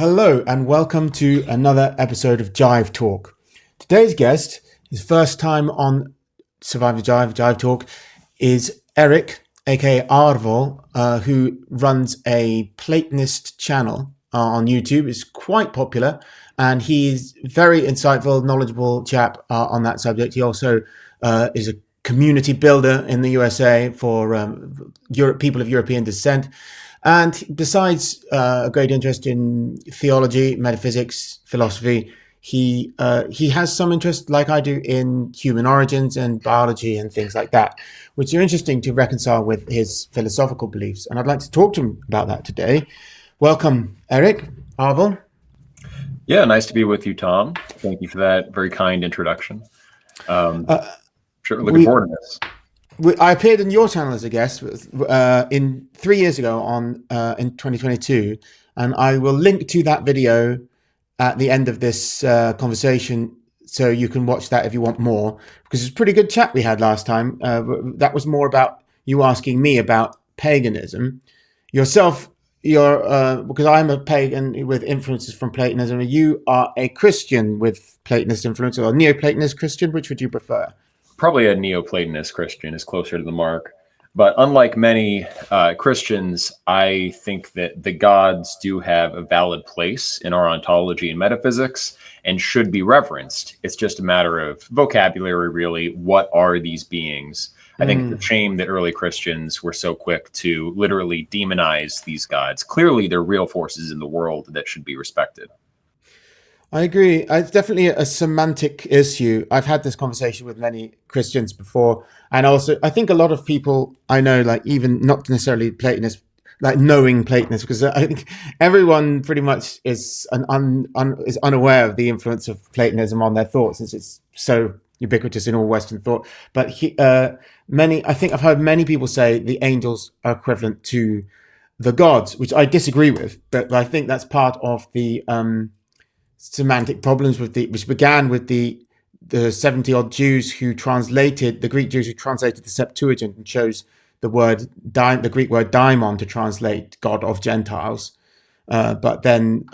Hello and welcome to another episode of Jive Talk. Today's guest, his first time on Survivor Jive Talk, is Eric, aka Arvo, who runs a Platonist channel on YouTube. It's quite popular and he's very insightful, knowledgeable chap on that subject. He also is a community builder in the USA for people of European descent. And besides a great interest in theology, metaphysics, philosophy, he has some interest, like I do, in human origins and biology and things like that, which are interesting to reconcile with his philosophical beliefs. And I'd like to talk to him about that today. Welcome, Eric Arvel. Yeah, nice to be with you, Tom. Thank you for that very kind introduction. Sure, looking forward to this. I appeared in your channel as a guest in 3 years ago in 2022, and I will link to that video at the end of this conversation, so you can watch that if you want more, because it's a pretty good chat we had last time. That was more about you asking me about paganism. Yourself, because I'm a pagan with influences from Platonism, you are a Christian with Platonist influence, or a Neoplatonist Christian. Which would you prefer? Probably a Neoplatonist Christian is closer to the mark. But unlike many Christians, I think that the gods do have a valid place in our ontology and metaphysics and should be reverenced. It's just a matter of vocabulary, really. What are these beings? I think it's a shame that early Christians were so quick to literally demonize these gods. Clearly, they're real forces in the world that should be respected. I agree. It's definitely a semantic issue. I've had this conversation with many Christians before. And also, I think a lot of people I know, like even not necessarily Platonists, like knowing Platonists, because I think everyone pretty much is is unaware of the influence of Platonism on their thoughts, since it's so ubiquitous in all Western thought. But I think I've heard many people say the angels are equivalent to the gods, which I disagree with. But I think that's part of the semantic problems which began with the 70 odd Jews who translated, the Greek Jews who translated the Septuagint and chose the Greek word daimon to translate God of Gentiles. But then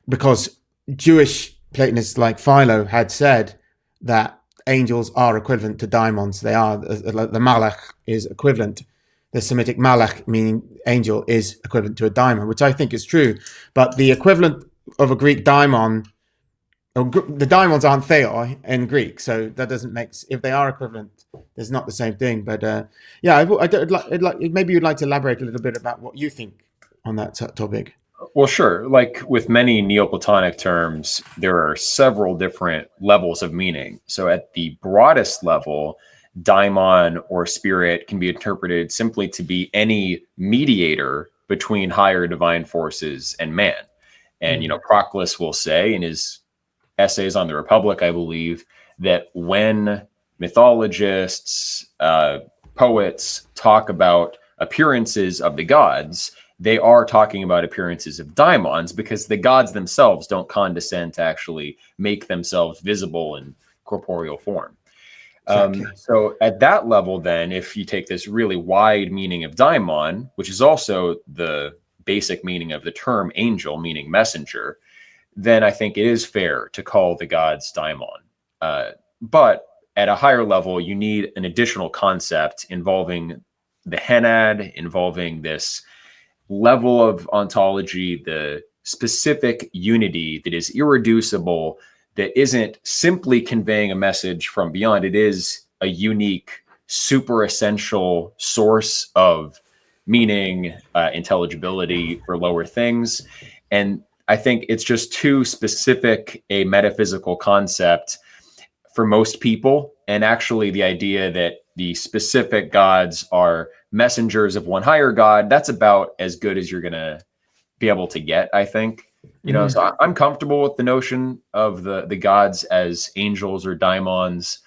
because Jewish Platonists like Philo had said that angels are equivalent to daimons, they are, the malach is equivalent. The Semitic malach, meaning angel, is equivalent to a daimon, which I think is true. But the equivalent of a Greek daimon, the daimons aren't theoi in Greek, so that doesn't make, if they are equivalent, it's not the same thing. But maybe you'd like to elaborate a little bit about what you think on that topic. Well, sure. Like with many Neoplatonic terms, there are several different levels of meaning. So at the broadest level, daimon or spirit can be interpreted simply to be any mediator between higher divine forces and man. And, Proclus will say in his essays on the Republic, I believe, that when mythologists, poets talk about appearances of the gods, they are talking about appearances of daimons, because the gods themselves don't condescend to actually make themselves visible in corporeal form. Exactly. So at that level, then, if you take this really wide meaning of daimon, which is also the basic meaning of the term angel, meaning messenger, then I think it is fair to call the gods daimon. But at a higher level, you need an additional concept involving the henad, involving this level of ontology, the specific unity that is irreducible, that isn't simply conveying a message from beyond. It is a unique, super essential source of meaning, intelligibility for lower things. And I think it's just too specific a metaphysical concept for most people. And actually the idea that the specific gods are messengers of one higher god, that's about as good as you're going to be able to get, I think. So I'm comfortable with the notion of the gods as angels or daimons.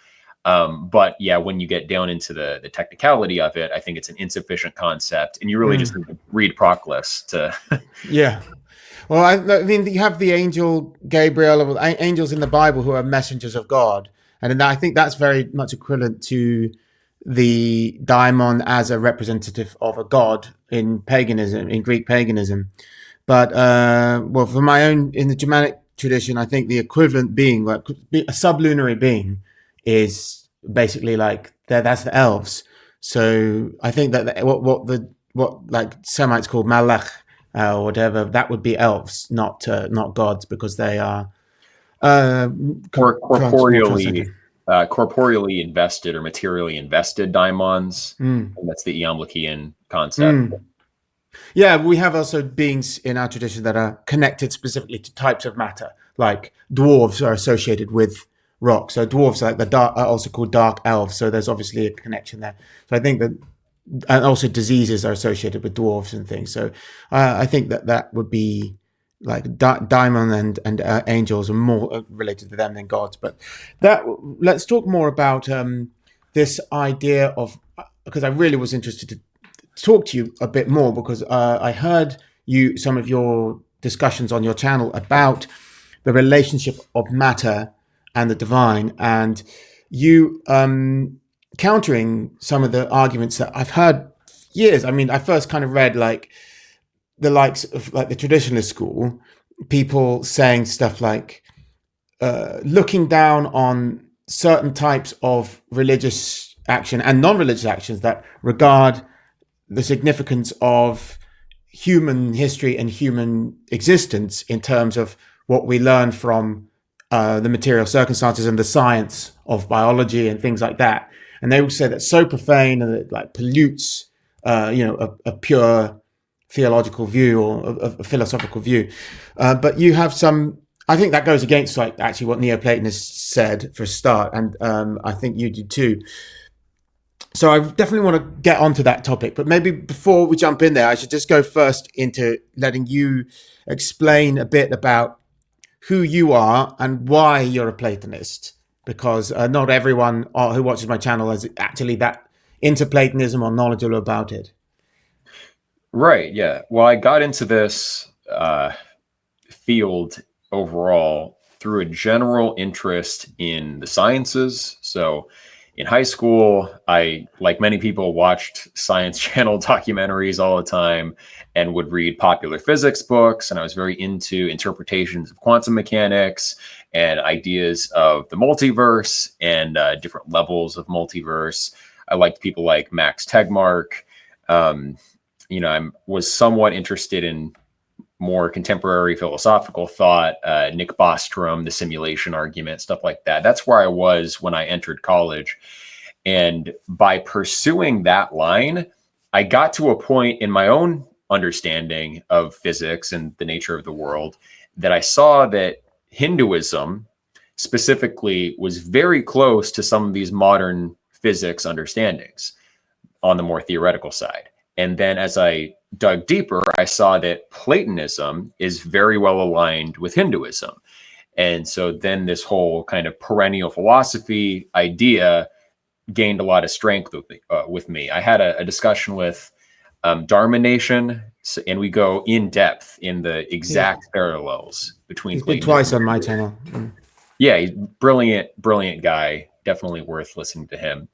But yeah, when you get down into the technicality of it, I think it's an insufficient concept, and you really just need to read Proclus to. Yeah. Well, I mean, you have the angel Gabriel, or angels in the Bible who are messengers of God. And I think that's very much equivalent to the daimon as a representative of a god in paganism, in Greek paganism. But well, for my own, in the Germanic tradition, I think the equivalent being, like a sublunary being, is basically like that's the elves. So I think that what like Semites call malach or whatever, that would be elves, not gods, because they are uh, Or more transcendent. corporeally invested or materially invested daimons. Mm. And that's the Iamblichian concept. Mm. Yeah, we have also beings in our tradition that are connected specifically to types of matter, like dwarves are associated with rock. So dwarves, like the dark, are also called dark elves. So there's obviously a connection there. So I think that, and also diseases are associated with dwarves and things. So I think that that would be like daimon and angels are more related to them than gods. But that let's talk more about this idea of, because I really was interested to talk to you a bit more, because I heard some of your discussions on your channel about the relationship of matter and the divine, and you countering some of the arguments that I've heard years. I mean, I first kind of read like the likes of like the traditionalist school, people saying stuff like looking down on certain types of religious action and non-religious actions that regard the significance of human history and human existence in terms of what we learn from the material circumstances and the science of biology and things like that. And they would say that's so profane and it like pollutes, a pure theological view or a philosophical view. But you have some. I think that goes against like actually what Neoplatonists said for a start, and I think you do too. So I definitely want to get onto that topic, but maybe before we jump in there, I should just go first into letting you explain a bit about who you are and why you're a Platonist, because not everyone who watches my channel is actually that into Platonism or knowledgeable about it. Right. Yeah. Well, I got into this field overall through a general interest in the sciences. So in high school, I, like many people, watched Science Channel documentaries all the time and would read popular physics books. And I was very into interpretations of quantum mechanics and ideas of the multiverse and different levels of multiverse. I liked people like Max Tegmark. I was somewhat interested in more contemporary philosophical thought, Nick Bostrom, the simulation argument, stuff like that. That's where I was when I entered college. And by pursuing that line, I got to a point in my own understanding of physics and the nature of the world that I saw that Hinduism specifically was very close to some of these modern physics understandings on the more theoretical side. And then as I dug deeper, I saw that Platonism is very well aligned with Hinduism. And so then this whole kind of perennial philosophy idea gained a lot of strength with me. I had a discussion with Dharma Nation, and we go in depth in the exact parallels between He's been Platonism. twice on my channel. Yeah, he's brilliant guy. Definitely worth listening to him.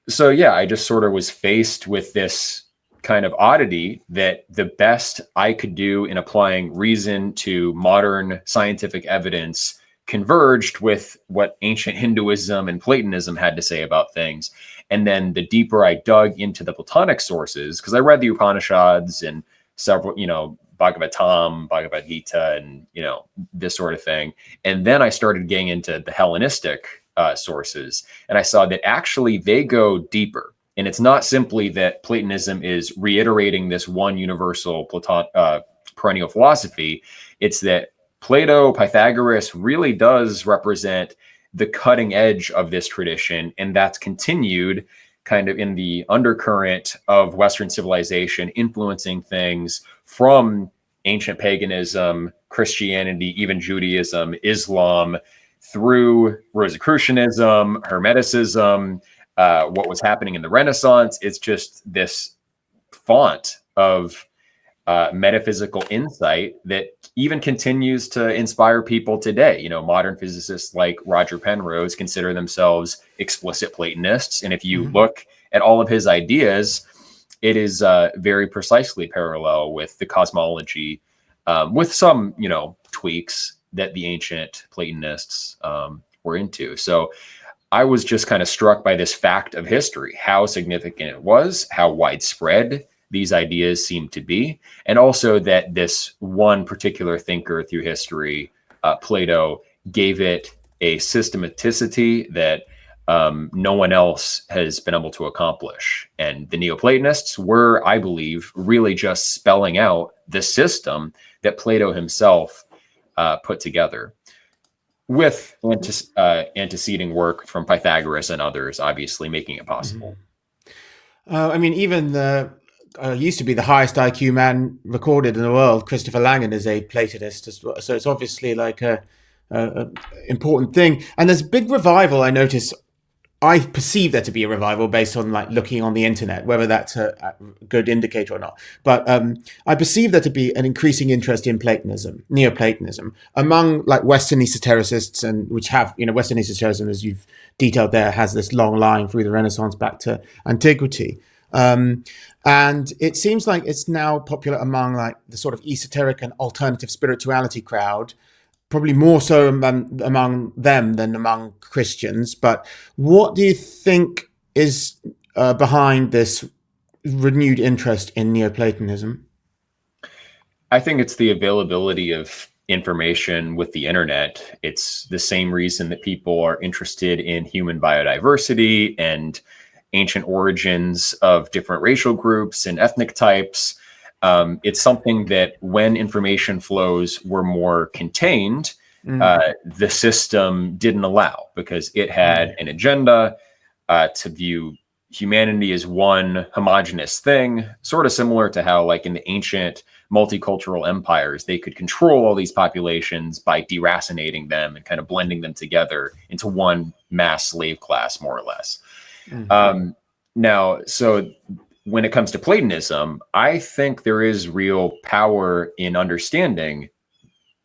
So yeah, I just sort of was faced with this kind of oddity that the best I could do in applying reason to modern scientific evidence converged with what ancient Hinduism and Platonism had to say about things. And then the deeper I dug into the Platonic sources, because I read the Upanishads and several, Bhagavatam, Bhagavad Gita, and, this sort of thing. And then I started getting into the Hellenistic sources, and I saw that actually they go deeper. And it's not simply that Platonism is reiterating this one universal perennial philosophy. It's that Plato, Pythagoras really does represent the cutting edge of this tradition, and that's continued kind of in the undercurrent of Western civilization, influencing things from ancient paganism, Christianity, even Judaism, Islam, through Rosicrucianism, Hermeticism, what was happening in the Renaissance. It's just this font of metaphysical insight that even continues to inspire people today. Modern physicists like Roger Penrose consider themselves explicit Platonists. And if you look at all of his ideas, it is very precisely parallel with the cosmology, with some, tweaks that the ancient Platonists were into. So I was just kind of struck by this fact of history, how significant it was, how widespread these ideas seem to be, and also that this one particular thinker through history, Plato, gave it a systematicity that no one else has been able to accomplish. And the Neoplatonists were, I believe, really just spelling out the system that Plato himself put together, with anteceding work from Pythagoras and others, obviously making it possible. I mean, even the used to be the highest IQ man recorded in the world, Christopher Langan, is a Platonist as well. So it's obviously like a important thing. And there's a big revival, I notice. I perceive there to be a revival based on like looking on the internet, whether that's a good indicator or not. But I perceive there to be an increasing interest in Platonism, Neoplatonism, among like Western esotericists, and which have, Western esotericism, as you've detailed there, has this long line through the Renaissance back to antiquity. And it seems like it's now popular among like the sort of esoteric and alternative spirituality crowd, probably more so among them than among Christians. But what do you think is behind this renewed interest in Neoplatonism? I think it's the availability of information with the internet. It's the same reason that people are interested in human biodiversity and ancient origins of different racial groups and ethnic types. It's something that when information flows were more contained, the system didn't allow, because it had an agenda to view humanity as one homogenous thing, sort of similar to how, like in the ancient multicultural empires, they could control all these populations by deracinating them and kind of blending them together into one mass slave class, more or less. Now, so when it comes to Platonism, I think there is real power in understanding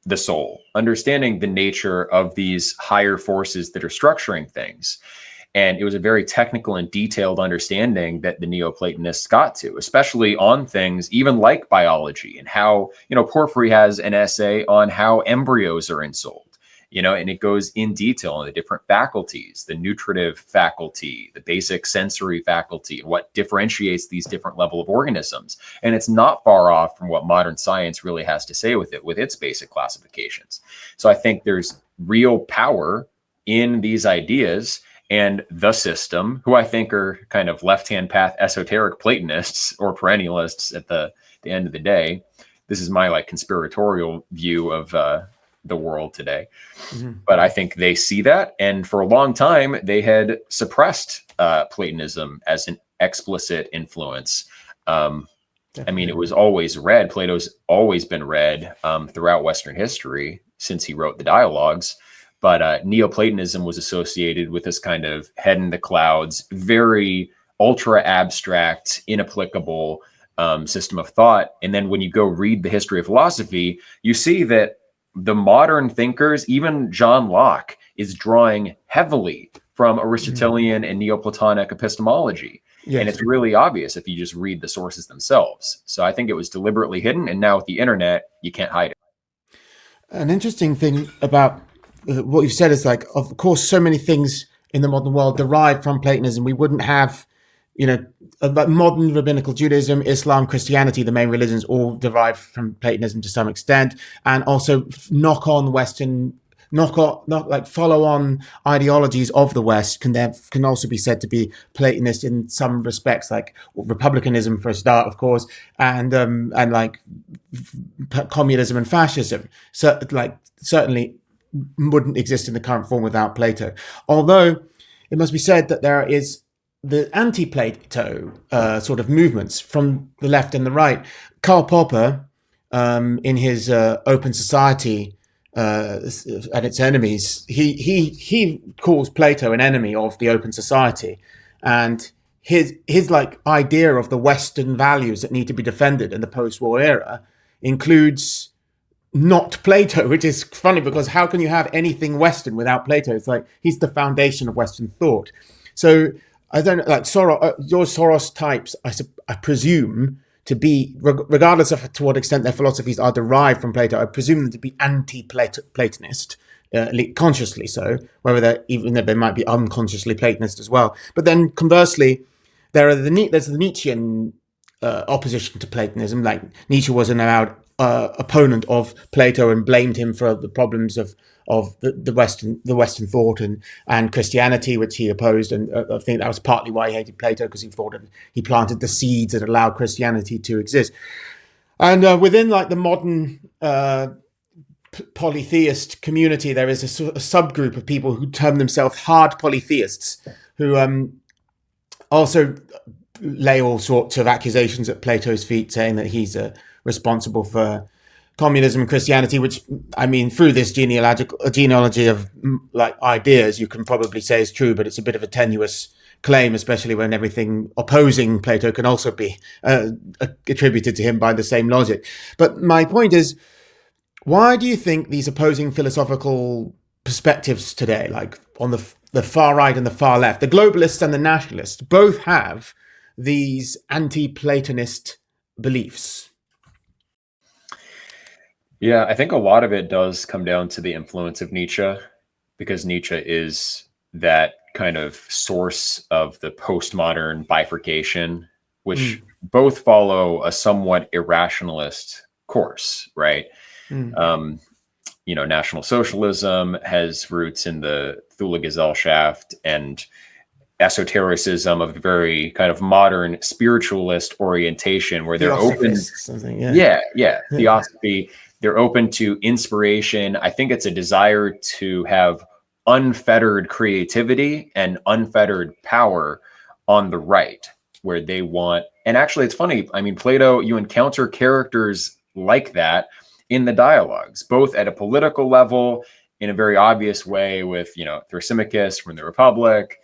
the soul, understanding the nature of these higher forces that are structuring things. And it was a very technical and detailed understanding that the Neoplatonists got to, especially on things even like biology, and how, Porphyry has an essay on how embryos are ensouled. And it goes in detail on the different faculties, the nutritive faculty, the basic sensory faculty, and what differentiates these different level of organisms. And it's not far off from what modern science really has to say with it, with its basic classifications. So I think there's real power in these ideas, and the system, who I think are kind of left-hand path esoteric Platonists or perennialists at the end of the day. This is my like conspiratorial view of the world today. But I think they see that, and for a long time they had suppressed Platonism as an explicit influence. I mean, it was always read. Plato's always been read throughout Western history since he wrote the dialogues. But Neoplatonism was associated with this kind of head in the clouds, very ultra abstract, inapplicable system of thought. And then when you go read the history of philosophy, you see that the modern thinkers, even John Locke, is drawing heavily from Aristotelian and Neoplatonic epistemology. Yes. And it's really obvious if you just read the sources themselves. So I think it was deliberately hidden. And now with the internet, you can't hide it. An interesting thing about what you've said is, like, of course, so many things in the modern world derive from Platonism. We wouldn't have, modern rabbinical Judaism, Islam, Christianity, the main religions, all derive from Platonism to some extent, and also follow-on ideologies of the West can also be said to be Platonist in some respects, like republicanism for a start, of course, and like communism and fascism. So, like, certainly wouldn't exist in the current form without Plato. Although it must be said that there is the anti-Plato sort of movements from the left and the right. Karl Popper, in his Open Society and Its Enemies, he calls Plato an enemy of the open society, and his like idea of the Western values that need to be defended in the post-war era includes not Plato, which is funny because how can you have anything Western without Plato? It's like he's the foundation of Western thought. So I don't know, like George Soros types, I presume to be, regardless of to what extent their philosophies are derived from Plato, I presume them to be anti-Platonist, consciously so, whether they're, even though they might be unconsciously Platonist as well. But then conversely, there's the Nietzschean opposition to Platonism. Like Nietzsche was an avowed opponent of Plato and blamed him for the problems of the Western thought and Christianity, which he opposed. And I think that was partly why he hated Plato, because he thought he planted the seeds that allowed Christianity to exist. And within like the modern polytheist community, there is a subgroup of people who term themselves hard polytheists, who also lay all sorts of accusations at Plato's feet, saying that he's responsible for communism and Christianity, which, I mean, through this genealogy of like ideas, you can probably say is true, but it's a bit of a tenuous claim, especially when everything opposing Plato can also be attributed to him by the same logic. But my point is, why do you think these opposing philosophical perspectives today, like on the far right and the far left, the globalists and the nationalists, both have these anti-Platonist beliefs? Yeah, I think a lot of it does come down to the influence of Nietzsche, because Nietzsche is that kind of source of the postmodern bifurcation, which both follow a somewhat irrationalist course, right? National Socialism has roots in the Thule-Gesellschaft and esotericism of a very kind of modern spiritualist orientation, where they're open. Theosophy. They're open to inspiration. I think it's a desire to have unfettered creativity and unfettered power on the right, where they want. And actually, it's funny. I mean, Plato, you encounter characters like that in the dialogues, both at a political level, in a very obvious way with, Thrasymachus from the Republic,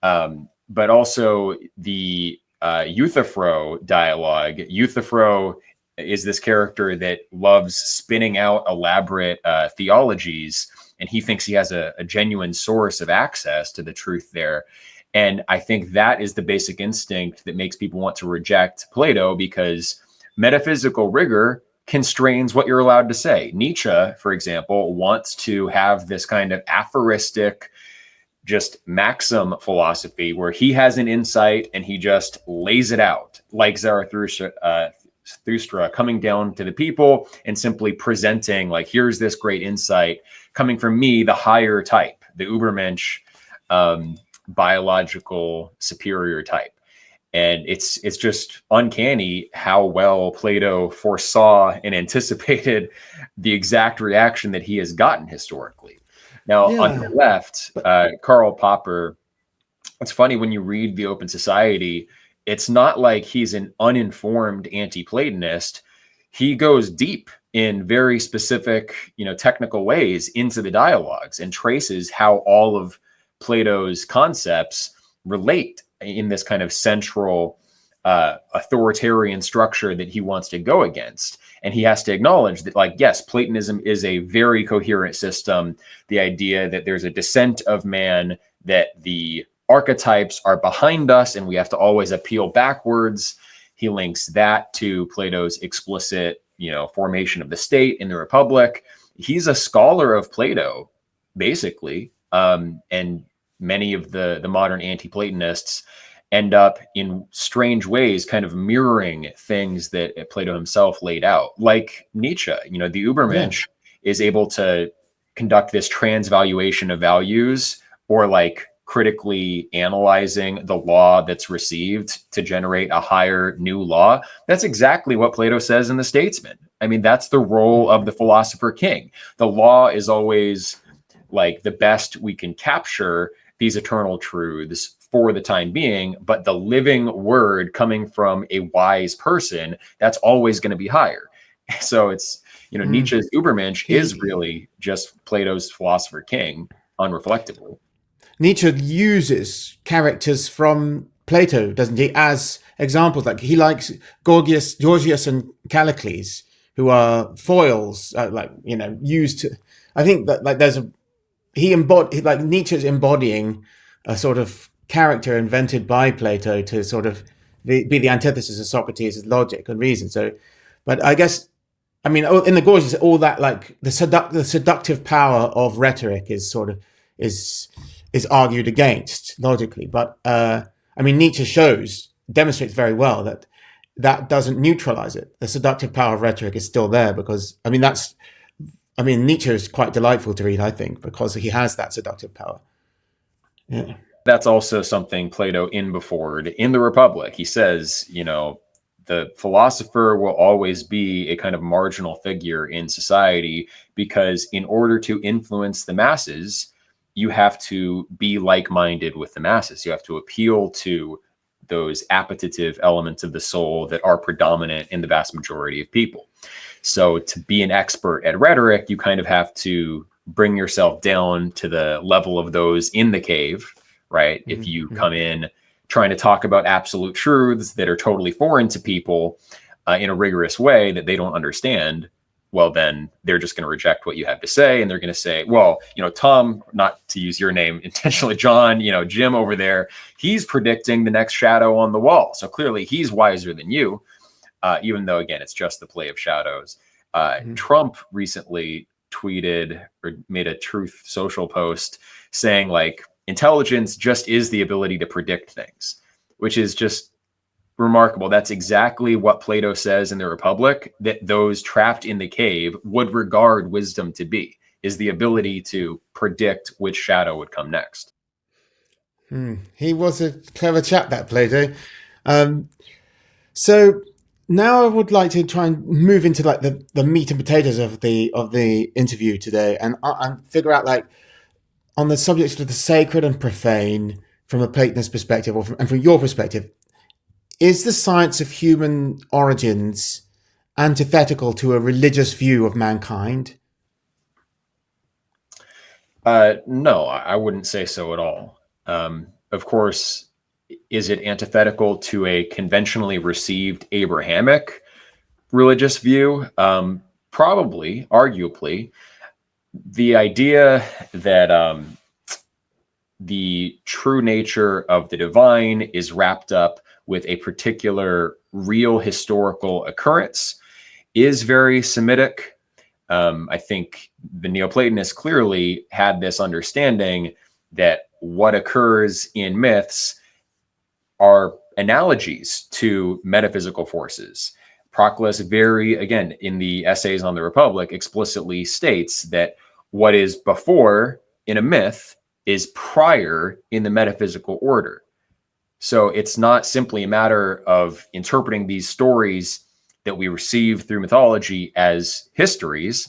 but also the Euthyphro dialogue. Euthyphro is this character that loves spinning out elaborate theologies, and he thinks he has a genuine source of access to the truth there. And I think that is the basic instinct that makes people want to reject Plato, because metaphysical rigor constrains what you're allowed to say. Nietzsche, for example, wants to have this kind of aphoristic, just maxim philosophy where he has an insight and he just lays it out, like Zarathustra coming down to the people and simply presenting, like, here's this great insight coming from me, the higher type, the Übermensch, biological superior type. And it's just uncanny how well Plato foresaw and anticipated the exact reaction that he has gotten historically. Now, on the left, Karl Popper, it's funny when you read The Open Society, it's not like he's an uninformed anti-Platonist. He goes deep in very specific, technical ways into the dialogues and traces how all of Plato's concepts relate in this kind of central authoritarian structure that he wants to go against. And he has to acknowledge that, like, yes, Platonism is a very coherent system. The idea that there's a descent of man, that the archetypes are behind us and we have to always appeal backwards. He links that to Plato's explicit, formation of the state in the Republic. He's a scholar of Plato, basically. And many of the modern anti-Platonists end up in strange ways kind of mirroring things that Plato himself laid out. Like Nietzsche, the Übermensch is able to conduct this transvaluation of values, or like critically analyzing the law that's received to generate a higher new law. That's exactly what Plato says in The Statesman. I mean, that's the role of the philosopher king. The law is always like the best we can capture these eternal truths for the time being, but the living word coming from a wise person, that's always going to be higher. So it's, Nietzsche's Übermensch is really just Plato's philosopher king, unreflectively. Nietzsche uses characters from Plato, doesn't he, as examples? Like he likes Gorgias and Callicles, who are foils, used to. I think that like Nietzsche's embodying a sort of character invented by Plato to sort of be the antithesis of Socrates' logic and reason. So, but I guess, I mean, in the Gorgias, all that like the seductive power of rhetoric is sort of is argued against logically. But I mean, Nietzsche demonstrates very well that that doesn't neutralize it. The seductive power of rhetoric is still there because I mean, Nietzsche is quite delightful to read, I think, because he has that seductive power. Yeah. That's also something Plato in the Republic. He says, you know, the philosopher will always be a kind of marginal figure in society because in order to influence the masses, you have to be like-minded with the masses. You have to appeal to those appetitive elements of the soul that are predominant in the vast majority of people. So to be an expert at rhetoric, you kind of have to bring yourself down to the level of those in the cave, right? Mm-hmm. If you come in trying to talk about absolute truths that are totally foreign to people in a rigorous way that they don't understand, well, then they're just going to reject what you have to say. And they're going to say, well, you know, Tom, not to use your name intentionally, John, you know, Jim over there, he's predicting the next shadow on the wall. So clearly he's wiser than you, even though, again, it's just the play of shadows. Trump recently tweeted or made a Truth Social post saying like, intelligence just is the ability to predict things, which is just remarkable. That's exactly what Plato says in the Republic, that those trapped in the cave would regard wisdom to be, is the ability to predict which shadow would come next. He was a clever chap, that Plato. So now I would like to try and move into like the meat and potatoes of the interview today, and figure out like on the subject of the sacred and profane from a Platonist perspective, and from your perspective, is the science of human origins antithetical to a religious view of mankind? No, I wouldn't say so at all. Of course, is it antithetical to a conventionally received Abrahamic religious view? Probably, arguably. The idea that the true nature of the divine is wrapped up with a particular real historical occurrence is very Semitic. I think the Neoplatonists clearly had this understanding that what occurs in myths are analogies to metaphysical forces. Proclus again, in the Essays on the Republic, explicitly states that what is before in a myth is prior in the metaphysical order. So it's not simply a matter of interpreting these stories that we receive through mythology as histories.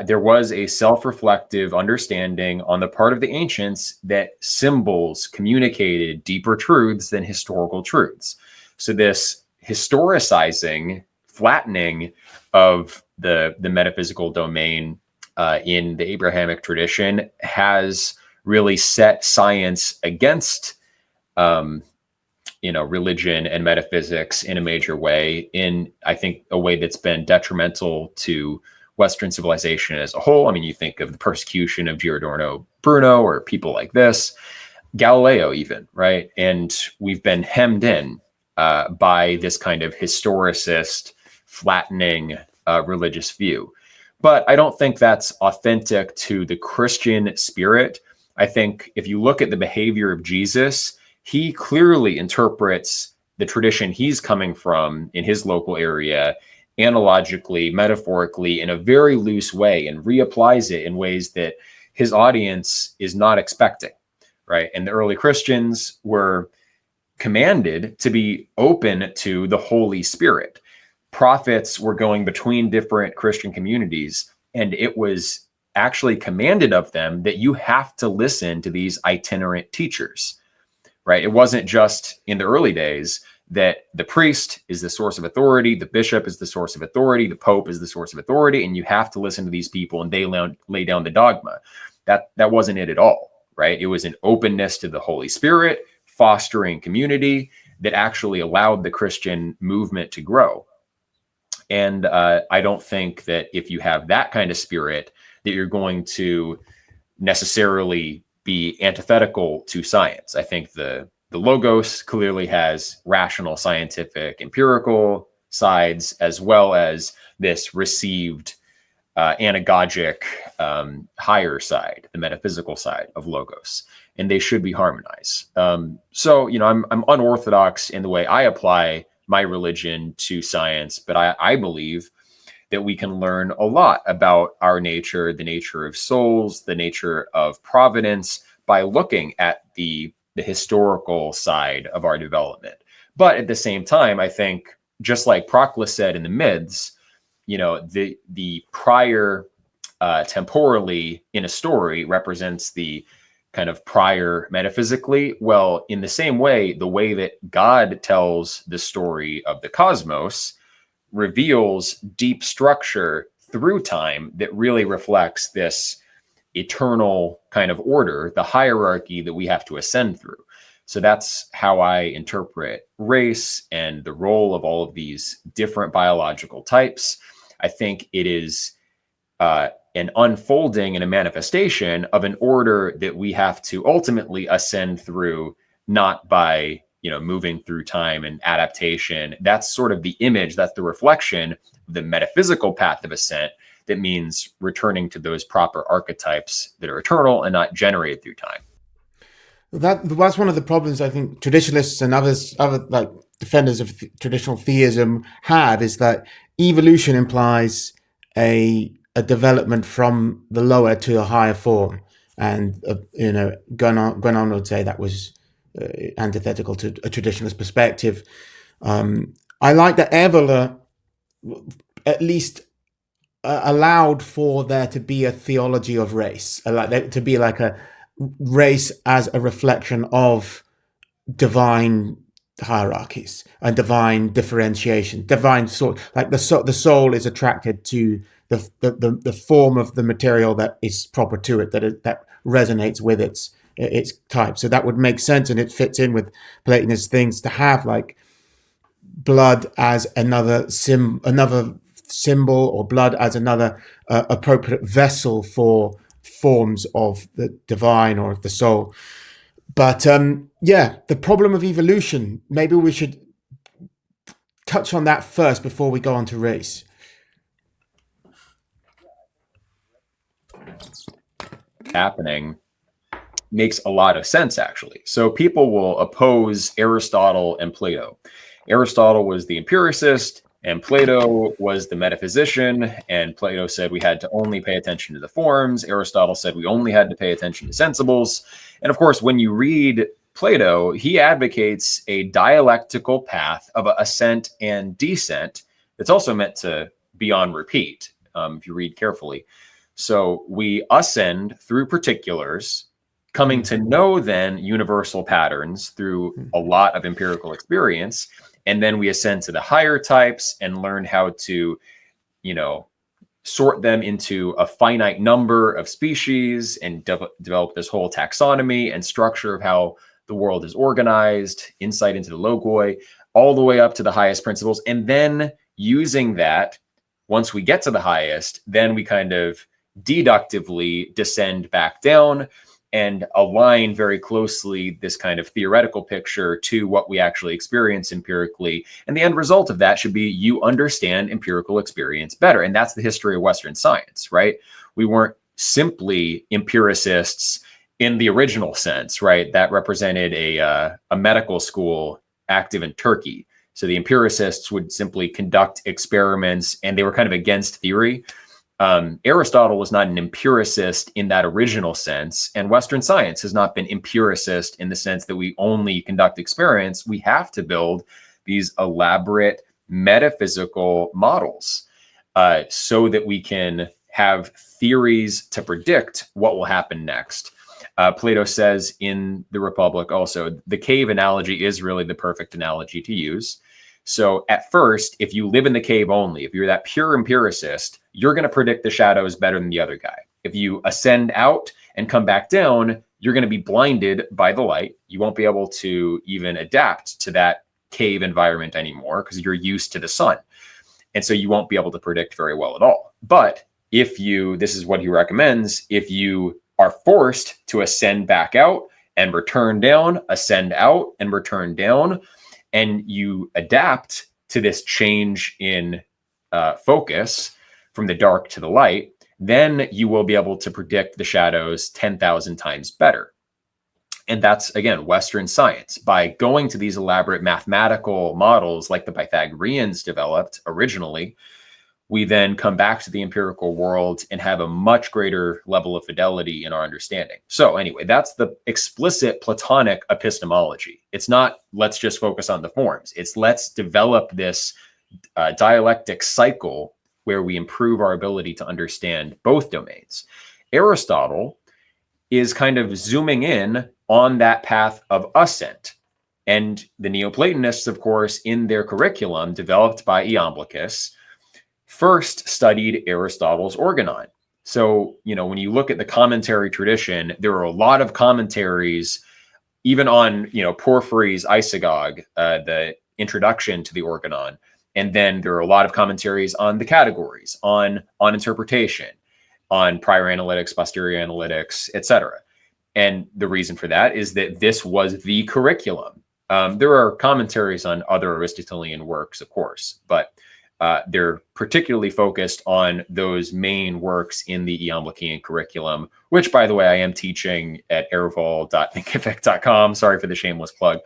There was a self-reflective understanding on the part of the ancients that symbols communicated deeper truths than historical truths. So this historicizing, flattening of the metaphysical domain in the Abrahamic tradition has really set science against religion and metaphysics in a major way, in, I think, a way that's been detrimental to Western civilization as a whole. I mean, you think of the persecution of Giordano Bruno or people like this, Galileo even, right? And we've been hemmed in by this kind of historicist, flattening religious view. But I don't think that's authentic to the Christian spirit. I think if you look at the behavior of Jesus, he clearly interprets the tradition he's coming from in his local area analogically, metaphorically, in a very loose way, and reapplies it in ways that his audience is not expecting, right? And the early Christians were commanded to be open to the Holy Spirit. Prophets were going between different Christian communities, and it was actually commanded of them that you have to listen to these itinerant teachers, right? It wasn't just in the early days that the priest is the source of authority, the bishop is the source of authority, the pope is the source of authority, and you have to listen to these people and they lay down the dogma. That wasn't it at all, right? It was an openness to the Holy Spirit, fostering community that actually allowed the Christian movement to grow. And I don't think that if you have that kind of spirit, that you're going to necessarily be antithetical to science. I think the logos clearly has rational, scientific, empirical sides, as well as this received anagogic higher side, the metaphysical side of logos, and they should be harmonized. So, I'm unorthodox in the way I apply my religion to science, but I believe that we can learn a lot about our nature, the nature of souls, the nature of providence, by looking at the historical side of our development. But at the same time, I think, just like Proclus said in the Myths, the prior temporally in a story represents the kind of prior metaphysically. Well, in the same way that God tells the story of the cosmos reveals deep structure through time that really reflects this eternal kind of order, the hierarchy that we have to ascend through. So that's how I interpret race and the role of all of these different biological types. I think it is an unfolding and a manifestation of an order that we have to ultimately ascend through, not by moving through time and adaptation. That's sort of the image, that's the reflection, the metaphysical path of ascent, that means returning to those proper archetypes that are eternal and not generated through time. That's one of the problems I think traditionalists and other like defenders of traditional theism have, is that evolution implies a development from the lower to a higher form, and Gwenon would say that was antithetical to a traditionalist perspective. I like that Evola at least allowed for there to be a theology of race, like there to be like a race as a reflection of divine hierarchies and divine differentiation, divine sort, like the soul is attracted to the form of the material that is proper to it, that resonates with its type. So that would make sense, and it fits in with Platonist things to have like blood as another symbol, or blood as another appropriate vessel for forms of the divine or of the soul. But the problem of evolution, maybe we should touch on that first before we go on to race. Happening makes a lot of sense, actually. So people will oppose Aristotle and Plato. Aristotle was the empiricist, and Plato was the metaphysician, and Plato said we had to only pay attention to the forms. Aristotle said we only had to pay attention to sensibles. And of course, when you read Plato, he advocates a dialectical path of ascent and descent that's also meant to be on repeat, if you read carefully. So we ascend through particulars, coming to know then universal patterns through a lot of empirical experience. And then we ascend to the higher types and learn how to, sort them into a finite number of species and develop this whole taxonomy and structure of how the world is organized, insight into the logoi, all the way up to the highest principles. And then using that, once we get to the highest, then we kind of deductively descend back down and align very closely this kind of theoretical picture to what we actually experience empirically. And the end result of that should be you understand empirical experience better. And that's the history of Western science, right? We weren't simply empiricists in the original sense, right? That represented a medical school active in Turkey. So the empiricists would simply conduct experiments, and they were kind of against theory. Aristotle was not an empiricist in that original sense, and Western science has not been empiricist in the sense that we only conduct experiments. We have to build these elaborate metaphysical models so that we can have theories to predict what will happen next. Plato says in the Republic also, the cave analogy is really the perfect analogy to use. So at first, if you live in the cave only, if you're that pure empiricist, you're going to predict the shadows better than the other guy. If you ascend out and come back down, you're going to be blinded by the light. You won't be able to even adapt to that cave environment anymore because you're used to the sun. And so you won't be able to predict very well at all. But if you, this is what he recommends, if you are forced to ascend back out and return down, ascend out and return down. And you adapt to this change in focus from the dark to the light, then you will be able to predict the shadows 10,000 times better. And that's, again, Western science. By going to these elaborate mathematical models like the Pythagoreans developed originally, we then come back to the empirical world and have a much greater level of fidelity in our understanding. So anyway, that's the explicit Platonic epistemology. It's not, let's just focus on the forms. It's let's develop this dialectic cycle where we improve our ability to understand both domains. Aristotle is kind of zooming in on that path of ascent. And the Neoplatonists, of course, in their curriculum developed by Iamblichus, first studied Aristotle's Organon. So, when you look at the commentary tradition, there are a lot of commentaries, even on, Porphyry's Isagoge, the introduction to the Organon. And then there are a lot of commentaries on the categories, on interpretation, on prior analytics, posterior analytics, etc. And the reason for that is that this was the curriculum. There are commentaries on other Aristotelian works, of course, but they're particularly focused on those main works in the Iamblichian curriculum, which, by the way, I am teaching at erval.thinkific.com. Sorry for the shameless plug.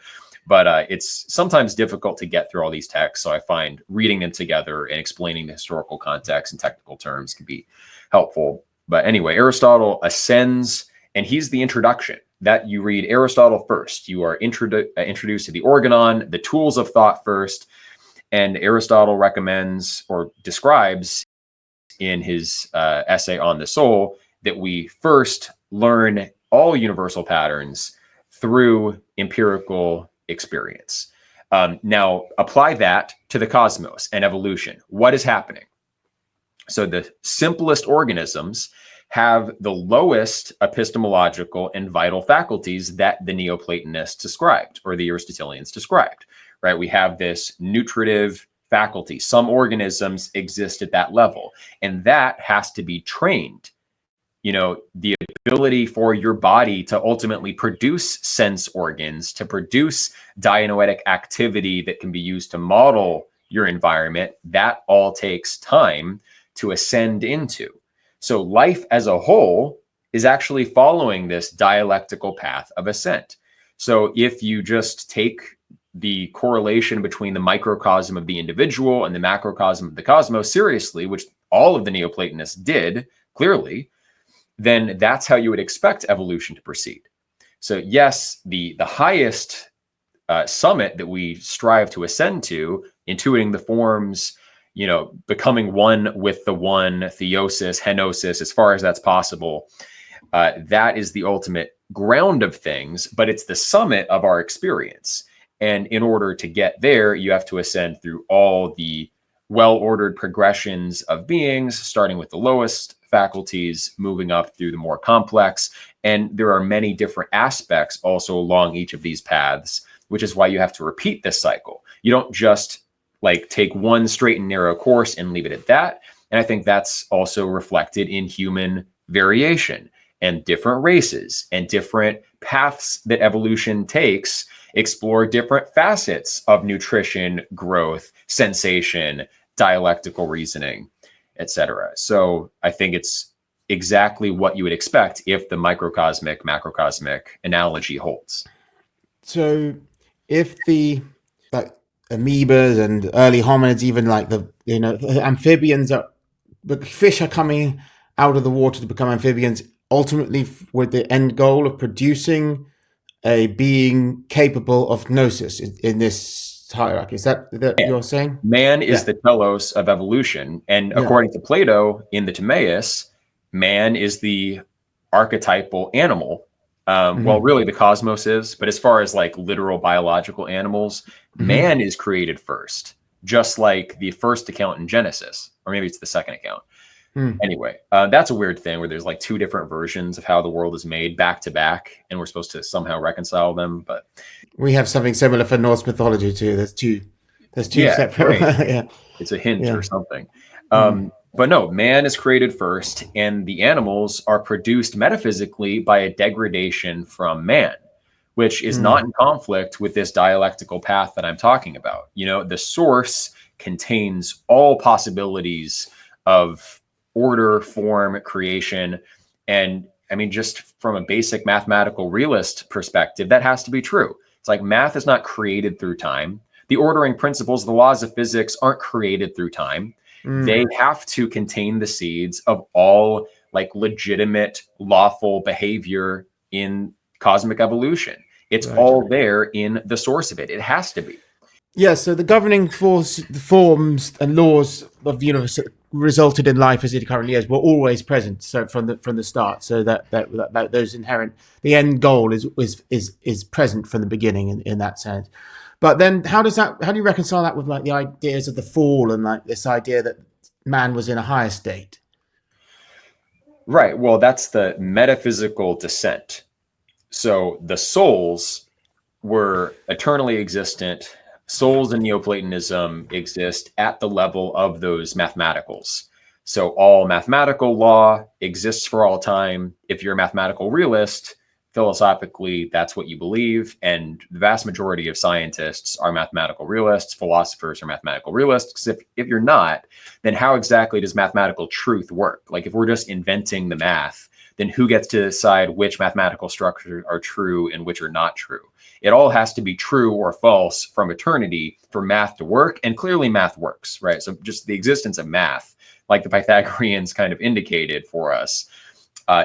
But it's sometimes difficult to get through all these texts, so I find reading them together and explaining the historical context and technical terms can be helpful. But anyway, Aristotle ascends, and he's the introduction. That you read Aristotle first. You are introduced to the Organon, the tools of thought first, and Aristotle recommends or describes in his essay on the soul that we first learn all universal patterns through empirical experience. Now, apply that to the cosmos and evolution. What is happening? So the simplest organisms have the lowest epistemological and vital faculties that the Neoplatonists described, or the Aristotelians described, right? We have this nutritive faculty. Some organisms exist at that level, and that has to be trained. The ability for your body to ultimately produce sense organs, to produce dianoetic activity that can be used to model your environment, that all takes time to ascend into. So life as a whole is actually following this dialectical path of ascent. So if you just take the correlation between the microcosm of the individual and the macrocosm of the cosmos seriously, which all of the Neoplatonists did clearly, then that's how you would expect evolution to proceed. So yes, the highest summit that we strive to ascend to, intuiting the forms, becoming one with the one, theosis, henosis, as far as that's possible, that is the ultimate ground of things, but it's the summit of our experience. And in order to get there, you have to ascend through all the well-ordered progressions of beings, starting with the lowest faculties, moving up through the more complex. And there are many different aspects also along each of these paths, which is why you have to repeat this cycle. You don't just take one straight and narrow course and leave it at that. And I think that's also reflected in human variation and different races and different paths that evolution takes explore different facets of nutrition, growth, sensation, dialectical reasoning, etc. So I think it's exactly what you would expect if the microcosmic, macrocosmic analogy holds. So if the amoebas and early hominids, even the amphibians the fish are coming out of the water to become amphibians, ultimately with the end goal of producing a being capable of gnosis in this hierarchy. Is that you're saying? Man is the telos of evolution. And according to Plato in the Timaeus, man is the archetypal animal. Well, really the cosmos is, but as far as literal biological animals, man is created first, just like the first account in Genesis, or maybe it's the second account. Anyway, that's a weird thing where there's two different versions of how the world is made back to back, and we're supposed to somehow reconcile them. But we have something similar for Norse mythology too. There's two separate. It's a hint or something. But no, man is created first, and the animals are produced metaphysically by a degradation from man, which is not in conflict with this dialectical path that I'm talking about. You know, the source contains all possibilities of order, form, creation. And I mean, just from a basic mathematical realist perspective, that has to be true. It's like math is not created through time. The ordering principles, the laws of physics aren't created through time. They have to contain the seeds of all like legitimate, lawful behavior in cosmic evolution. It's all there in the source of it. It has to be. Yeah, so the governing force, the forms and laws of the universe that resulted in life as it currently is were always present. So from the start, so that those inherent, the end goal is present from the beginning in that sense. But then how do you reconcile that with like the ideas of the fall and like this idea that man was in a higher state? Right. Well, that's the metaphysical descent. So the souls were eternally existent. Souls in Neoplatonism exist at the level of those mathematicals. So all mathematical law exists for all time. If you're a mathematical realist, philosophically, that's what you believe. And the vast majority of scientists are mathematical realists. Philosophers are mathematical realists. If you're not, then how exactly does mathematical truth work? Like if we're just inventing the math, then who gets to decide which mathematical structures are true and which are not true? It all has to be true or false from eternity for math to work. And clearly math works, right? So just the existence of math, like the Pythagoreans kind of indicated for us,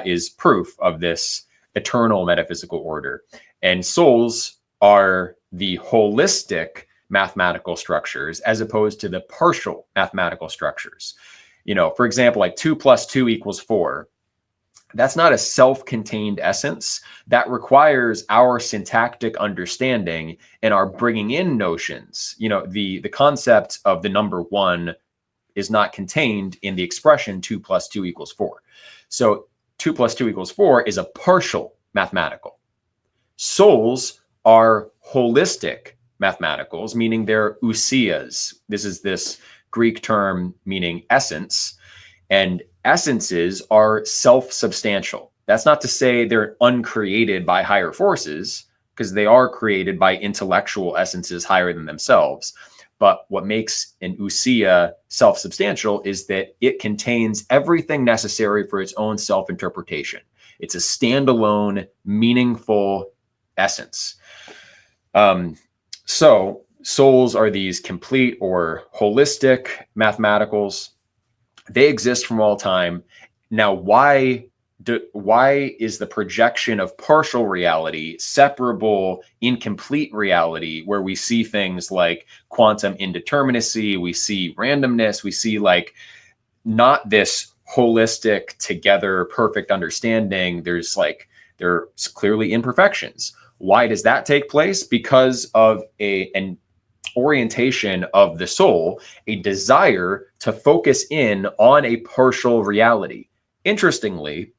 is proof of this eternal metaphysical order. And souls are the holistic mathematical structures as opposed to the partial mathematical structures. You know, for example, like 2 + 2 = 4. That's not a self-contained essence. That requires our syntactic understanding and our bringing in notions. You know, the concept of the number 1 is not contained in the expression 2 + 2 = 4. So 2 + 2 = 4 is a partial mathematical. Souls are holistic mathematicals, meaning they're ousias. This is this Greek term meaning essence. And essences are self-substantial. That's not to say they're uncreated by higher forces, because they are created by intellectual essences higher than themselves. But what makes an ousia self-substantial is that it contains everything necessary for its own self-interpretation. It's a standalone, meaningful essence. So souls are these complete or holistic mathematicals. They exist from all time. Now, why is the projection of partial reality separable, incomplete reality, where we see things like quantum indeterminacy, we see randomness, we see like not this holistic, together, perfect understanding? There's clearly imperfections. Why does that take place? Because of an orientation of the soul, a desire to focus in on a partial reality. Interestingly,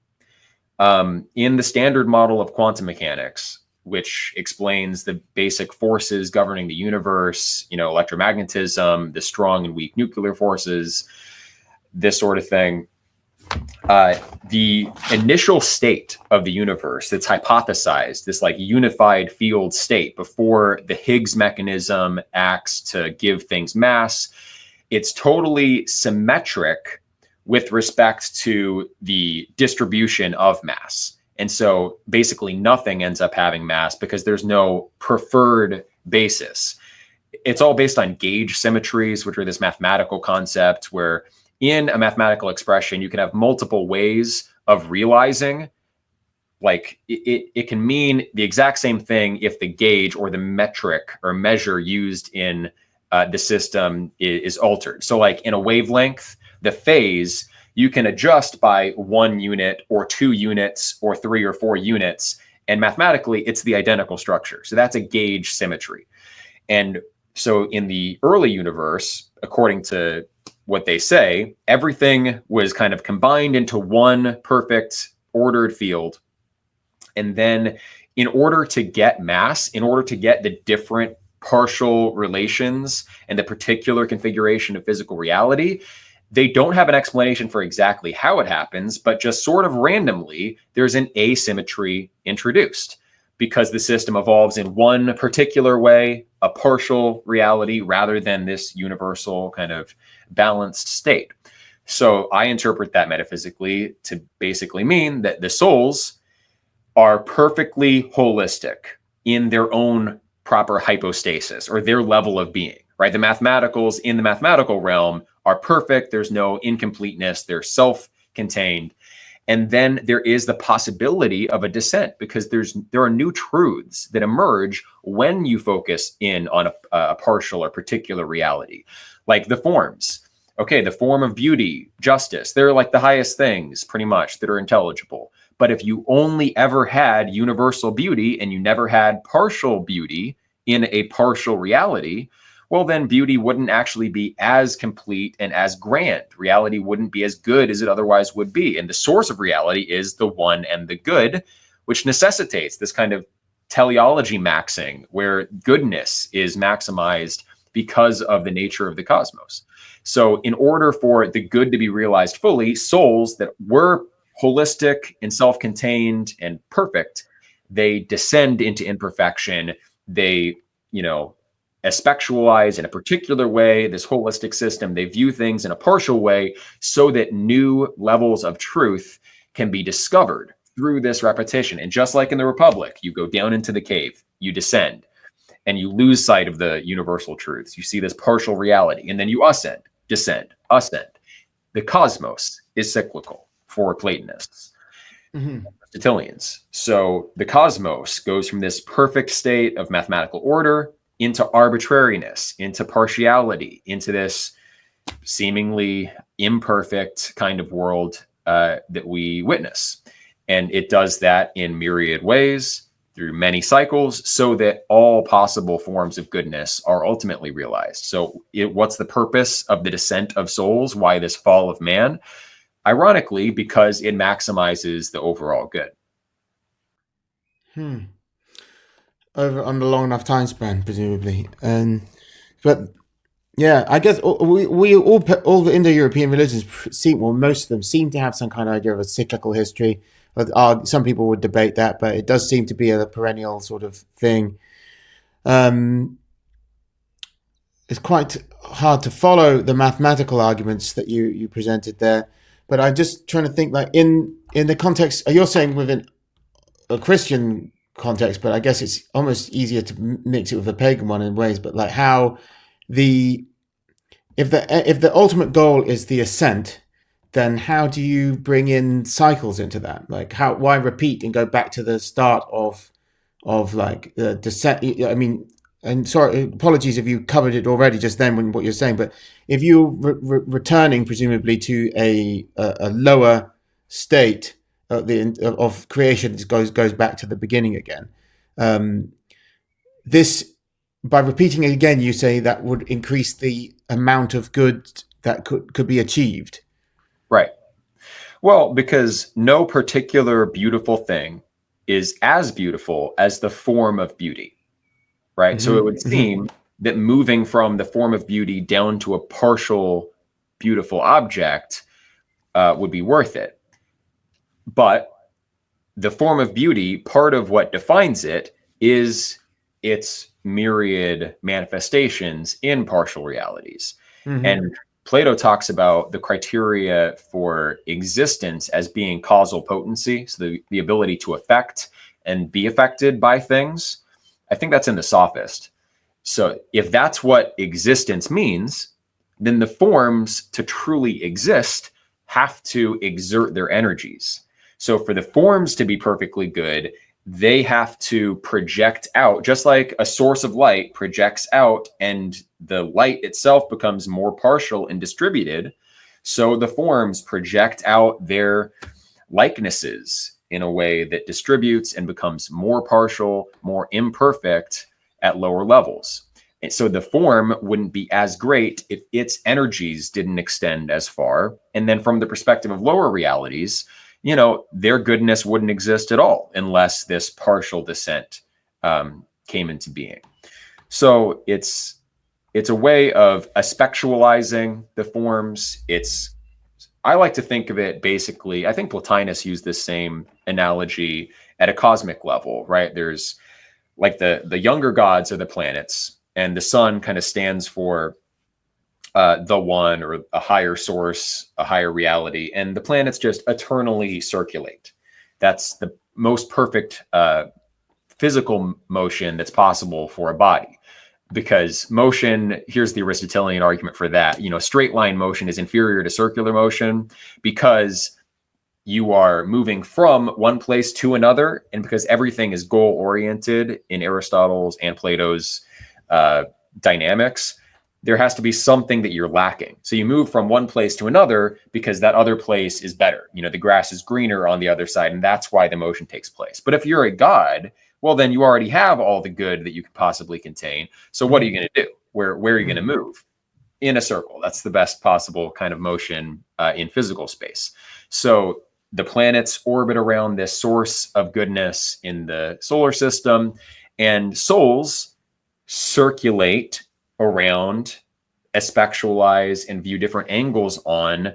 in the standard model of quantum mechanics, which explains the basic forces governing the universe, you know, electromagnetism, the strong and weak nuclear forces, this sort of thing, the initial state of the universe that's hypothesized, this like unified field state before the Higgs mechanism acts to give things mass, it's totally symmetric with respect to the distribution of mass. And so basically nothing ends up having mass because there's no preferred basis. It's all based on gauge symmetries, which are this mathematical concept where in a mathematical expression, you can have multiple ways of realizing. Like it can mean the exact same thing if the gauge or the metric or measure used in the system is altered. So like in a wavelength, the phase, you can adjust by 1 unit or 2 units or 3 or 4 units. And mathematically, it's the identical structure. So that's a gauge symmetry. And so in the early universe, according to what they say, everything was kind of combined into one perfect ordered field. And then in order to get mass, in order to get the different partial relations and the particular configuration of physical reality, They don't have an explanation for exactly how it happens, but just sort of randomly, there's an asymmetry introduced because the system evolves in one particular way, a partial reality, rather than this universal kind of balanced state. So I interpret that metaphysically to basically mean that the souls are perfectly holistic in their own proper hypostasis or their level of being, right? The mathematicals in the mathematical realm are perfect. There's no incompleteness. They're self-contained. And then there is the possibility of a descent because there are new truths that emerge when you focus in on a partial or particular reality, like the forms. Okay, the form of beauty, justice, they're like the highest things pretty much that are intelligible. But if you only ever had universal beauty and you never had partial beauty in a partial reality, well, then beauty wouldn't actually be as complete and as grand. Reality wouldn't be as good as it otherwise would be. And the source of reality is the one and the good, which necessitates this kind of teleology maxing where goodness is maximized because of the nature of the cosmos. So in order for the good to be realized fully, souls that were holistic and self-contained and perfect, they descend into imperfection. They, aspectualize in a particular way, this holistic system. They view things in a partial way so that new levels of truth can be discovered through this repetition. And just like in the Republic, you go down into the cave, you descend, and you lose sight of the universal truths. You see this partial reality, and then you ascend, descend, ascend. The cosmos is cyclical for Platonists, Aristotelians. So the cosmos goes from this perfect state of mathematical order into arbitrariness, into partiality, into this seemingly imperfect kind of world that we witness. And it does that in myriad ways through many cycles so that all possible forms of goodness are ultimately realized. So what's the purpose of the descent of souls? Why this fall of man? Ironically, because it maximizes the overall good. Over on a long enough time span, presumably. But yeah, I guess we all the Indo-European religions seem, well, most of them seem to have some kind of idea of a cyclical history. Some people would debate that, but it does seem to be a perennial sort of thing. It's quite hard to follow the mathematical arguments that you presented there, but I'm just trying to think, like in the context you're saying within a Christian context, but I guess it's almost easier to mix it with a pagan one in ways. But like how if the ultimate goal is the ascent, then how do you bring in cycles into that? Like why repeat and go back to the start of like the descent? I mean, and sorry, apologies if you covered it already just then when what you're saying, but if you're returning presumably to a lower state of creation, goes back to the beginning again. This, by repeating it again, you say that would increase the amount of good that could be achieved. Right. Well, because no particular beautiful thing is as beautiful as the form of beauty. Right. So it would seem that moving from the form of beauty down to a partial beautiful object would be worth it. But the form of beauty, part of what defines it is its myriad manifestations in partial realities. And Plato talks about the criteria for existence as being causal potency, so the ability to affect and be affected by things. I think that's in the Sophist. So if that's what existence means, then the forms to truly exist have to exert their energies. So for the forms to be perfectly good, they have to project out, just like a source of light projects out and the light itself becomes more partial and distributed. So the forms project out their likenesses in a way that distributes and becomes more partial, more imperfect at lower levels. And so the form wouldn't be as great if its energies didn't extend as far. And then from the perspective of lower realities, their goodness wouldn't exist at all unless this partial descent came into being. So it's it's a way of aspectualizing the forms. I like to think of it basically, I think Plotinus used this same analogy at a cosmic level, right? There's like the younger gods are the planets, and the sun kind of stands for the one, or a higher source, a higher reality, and the planets just eternally circulate. That's the most perfect physical motion that's possible for a body. Because motion, here's the Aristotelian argument for that. Straight line motion is inferior to circular motion because you are moving from one place to another, and because everything is goal oriented in Aristotle's and Plato's dynamics, there has to be something that you're lacking. So you move from one place to another because that other place is better. The grass is greener on the other side, and that's why the motion takes place. But if you're a god, well, then you already have all the good that you could possibly contain. So what are you going to do? Where are you going to move? In a circle. That's the best possible kind of motion in physical space. So the planets orbit around this source of goodness in the solar system, and souls circulate around, aspectualize, and view different angles on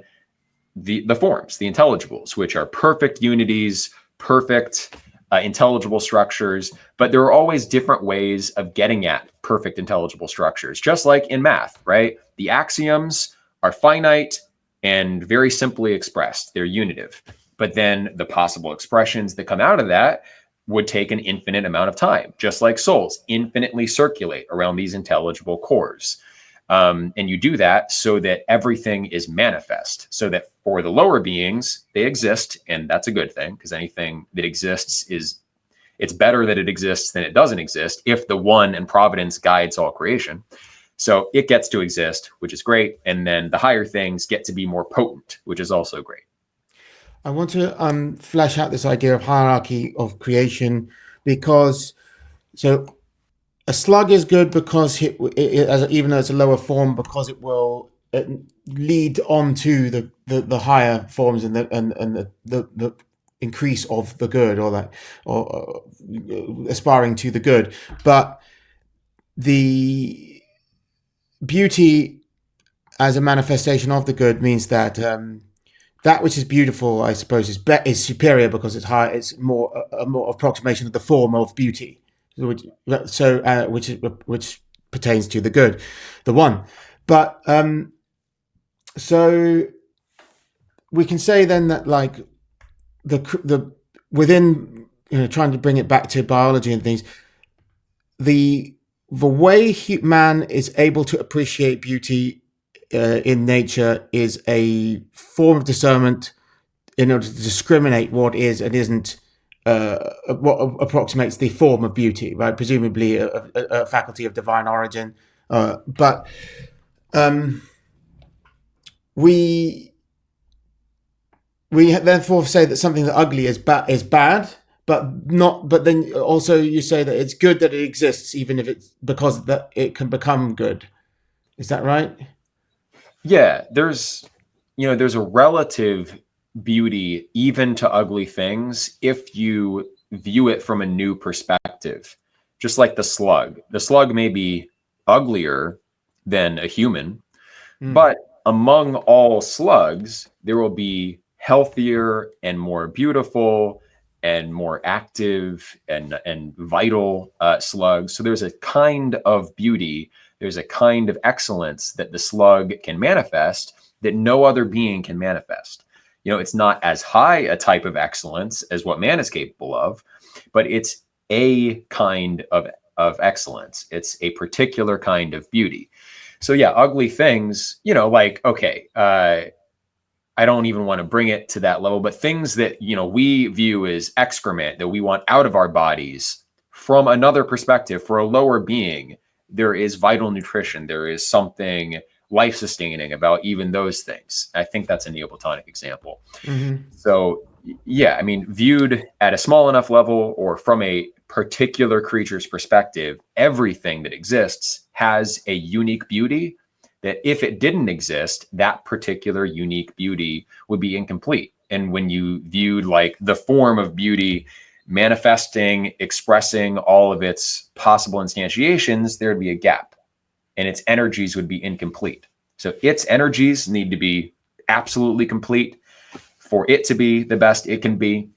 the forms, the intelligibles, which are perfect unities, perfect intelligible structures, but there are always different ways of getting at perfect intelligible structures, just like in math, right? The axioms are finite and very simply expressed. They're unitive. But then the possible expressions that come out of that would take an infinite amount of time, just like souls infinitely circulate around these intelligible cores. And you do that so that everything is manifest, so that for the lower beings, they exist, and that's a good thing, because anything that exists it's better that it exists than it doesn't exist if the one and providence guides all creation. So it gets to exist, which is great, and then the higher things get to be more potent, which is also great. I want to flesh out this idea of hierarchy of creation, because a slug is good because even though it's a lower form, because it will lead on to the higher forms and the increase of the good, or aspiring to the good. But the beauty as a manifestation of the good means that that which is beautiful, I suppose, is superior because it's higher. It's a more approximation of the form of beauty, which pertains to the good, the one. But so we can say then that, like, the within, trying to bring it back to biology and things, the way man is able to appreciate beauty in nature is a form of discernment in order to discriminate what is and isn't, what approximates the form of beauty, right? Presumably a faculty of divine origin. But we therefore say that something that ugly is bad, but not. But then also you say that it's good that it exists, even if it's because that it can become good. Is that right? Yeah, there's a relative beauty even to ugly things if you view it from a new perspective. Just like the slug. The slug may be uglier than a human, but among all slugs, there will be healthier and more beautiful and more active and vital slugs. So there's a kind of beauty, there's a kind of excellence that the slug can manifest that no other being can manifest. It's not as high a type of excellence as what man is capable of, but it's a kind of excellence. It's a particular kind of beauty. So yeah, ugly things, okay, I don't even want to bring it to that level, but things that, we view as excrement that we want out of our bodies, from another perspective, for a lower being, there is vital nutrition. There is something life-sustaining about even those things. I think that's a Neoplatonic example. Mm-hmm. So yeah, viewed at a small enough level or from a particular creature's perspective, everything that exists has a unique beauty that if it didn't exist, that particular unique beauty would be incomplete. And when you viewed like the form of beauty manifesting, expressing all of its possible instantiations, there'd be a gap. and its energies would be incomplete. So its energies need to be absolutely complete for it to be the best it can be.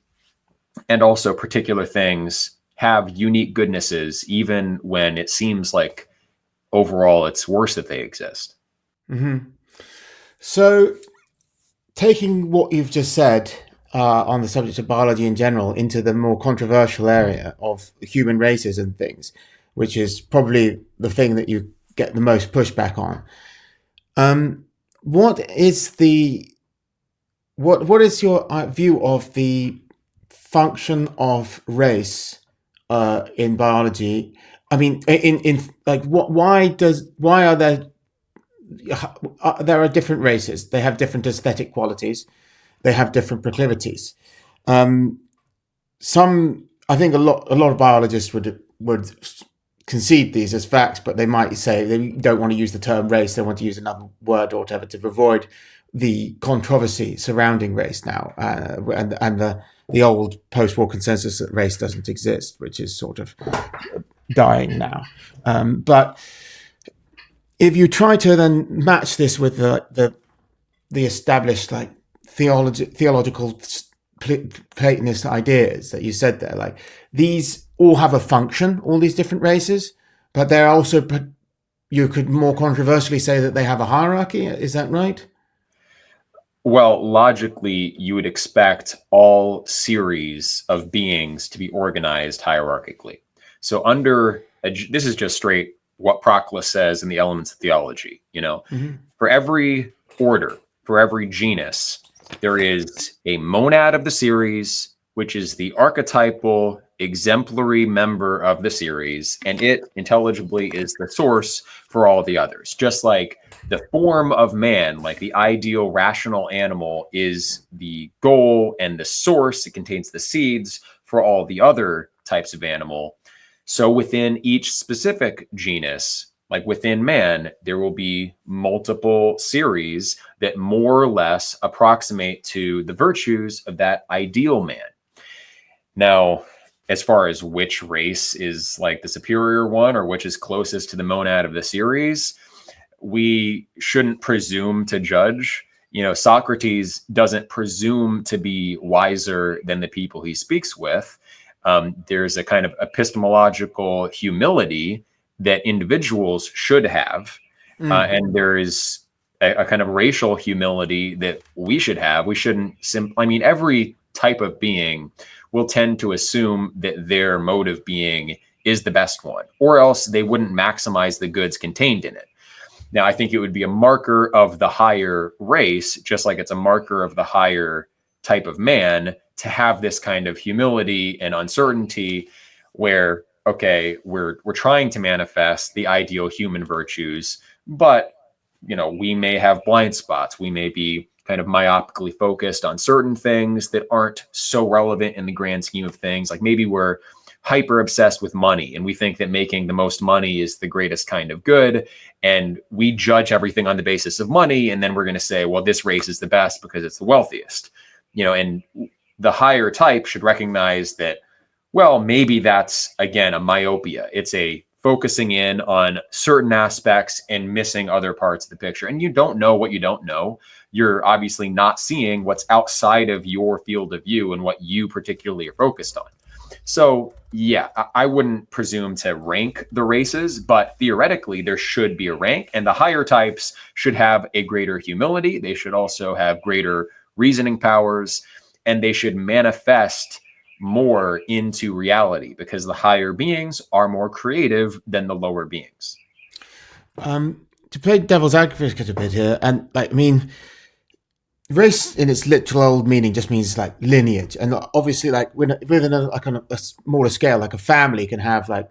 And also particular things have unique goodnesses, even when it seems like overall it's worse that they exist. Mm-hmm. So, taking what you've just said on the subject of biology in general into the more controversial area of human races and things, which is probably the thing that you get the most pushback on. What is your view of the function of race in biology? I mean, in like why are there are different races? They have different aesthetic qualities. They have different proclivities. Um, I think, a lot of biologists would concede these as facts, but they might say they don't want to use the term race. They want to use another word or whatever to avoid the controversy surrounding race now, and the old post-war consensus that race doesn't exist, which is sort of dying now. But if you try to then match this with the established like theological Platonist ideas that you said there, like these all have a function, all these different races, but they're also, you could more controversially say that they have a hierarchy. Is that right? Well, logically, you would expect all series of beings to be organized hierarchically. So this is just straight what Proclus says in the Elements of Theology. Mm-hmm. For every order, for every genus, there is a monad of the series, which is the archetypal exemplary member of the series, and it intelligibly is the source for all the others. Just like the form of man, like the ideal rational animal, is the goal and the source, it contains the seeds for all the other types of animal. So within each specific genus, like within man, there will be multiple series that more or less approximate to the virtues of that ideal man. Now, as far as which race is like the superior one or which is closest to the monad of the series, we shouldn't presume to judge. Socrates doesn't presume to be wiser than the people he speaks with. There's a kind of epistemological humility that individuals should have. And there is a kind of racial humility that we should have. We shouldn't every type of being will tend to assume that their mode of being is the best one, or else they wouldn't maximize the goods contained in it. Now, I think it would be a marker of the higher race, just like it's a marker of the higher type of man, to have this kind of humility and uncertainty where, okay, we're trying to manifest the ideal human virtues, but we may have blind spots. We may be kind of myopically focused on certain things that aren't so relevant in the grand scheme of things. Like maybe we're hyper obsessed with money and we think that making the most money is the greatest kind of good. And we judge everything on the basis of money. And then we're going to say, well, this race is the best because it's the wealthiest, and the higher type should recognize that, well, maybe that's, again, a myopia. It's a focusing in on certain aspects and missing other parts of the picture. And you don't know what you don't know. You're obviously not seeing what's outside of your field of view and what you particularly are focused on. So, yeah, I wouldn't presume to rank the races, but theoretically, there should be a rank. And the higher types should have a greater humility. They should also have greater reasoning powers, and they should manifest more into reality because the higher beings are more creative than the lower beings. To play devil's advocate a bit here, and race in its literal old meaning just means like lineage, and obviously, like within a smaller scale, like a family can have like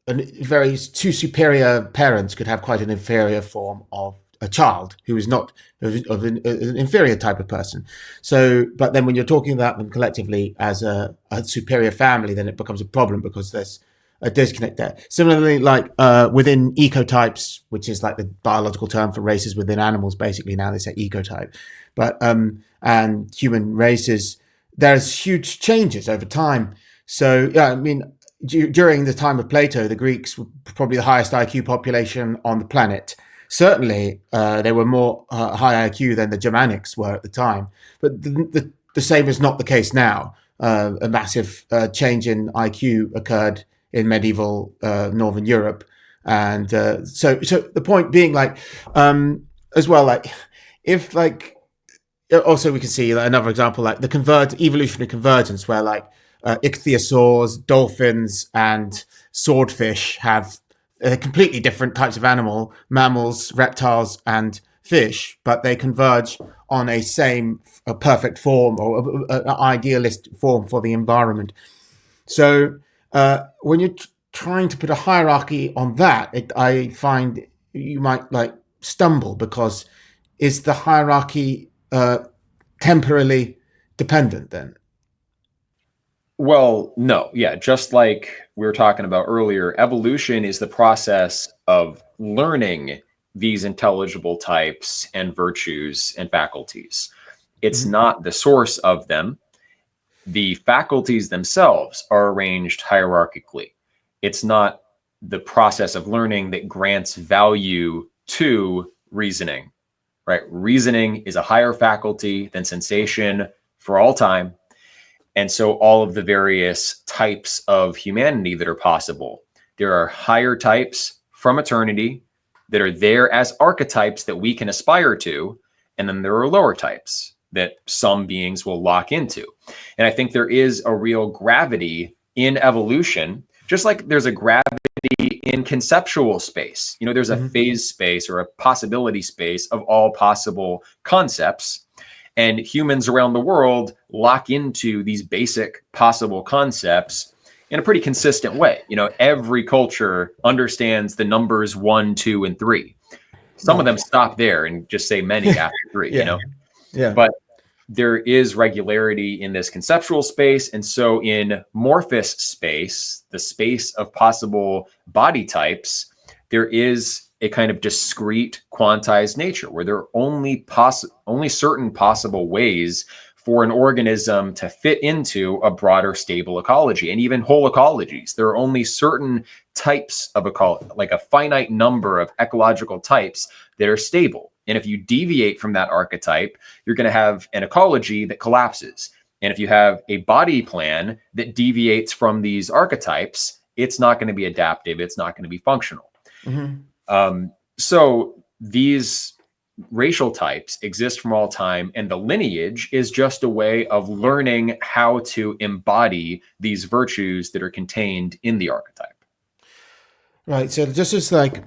two superior parents could have quite an inferior form of a child who is not of an inferior type of person. So, but then when you're talking about them collectively as a superior family, then it becomes a problem because there's a disconnect there. Similarly, like within ecotypes, which is like the biological term for races within animals, basically now they say ecotype, but and human races, there's huge changes over time. So yeah, during the time of Plato, the Greeks were probably the highest IQ population on the planet. Certainly, they were more high IQ than the Germanics were at the time. But the same is not the case now. A massive change in IQ occurred in medieval Northern Europe, and so the point being, like, as well, like, if like also we can see like, another example, like the evolutionary convergence, where like ichthyosaurs, dolphins, and swordfish have completely different types of mammals, reptiles, and fish, but they converge on a perfect form, or an idealist form for the environment. So when you're trying to put a hierarchy on that, I find you might like stumble, because is the hierarchy temporally dependent then? Well, no. Yeah. Just like we were talking about earlier, evolution is the process of learning these intelligible types and virtues and faculties. It's not the source of them. The faculties themselves are arranged hierarchically. It's not the process of learning that grants value to reasoning, right? Reasoning is a higher faculty than sensation for all time. And so all of the various types of humanity that are possible, there are higher types from eternity that are there as archetypes that we can aspire to. And then there are lower types that some beings will lock into. And I think there is a real gravity in evolution, just like there's a gravity in conceptual space. You know, there's a phase space or a possibility space of all possible concepts. And humans around the world lock into these basic possible concepts in a pretty consistent way. You know, every culture understands the numbers 1, 2, and 3. Some of them stop there and just say many after 3, you know? Yeah. But there is regularity in this conceptual space. And so in morphous space, the space of possible body types, there is a kind of discrete quantized nature where there are only certain possible ways for an organism to fit into a broader stable ecology, and even whole ecologies. There are only certain types of ecology, like a finite number of ecological types that are stable. And if you deviate from that archetype, you're going to have an ecology that collapses. And if you have a body plan that deviates from these archetypes, it's not going to be adaptive. It's not going to be functional. So these racial types exist from all time, and the lineage is just a way of learning how to embody these virtues that are contained in the archetype. Right. So just as like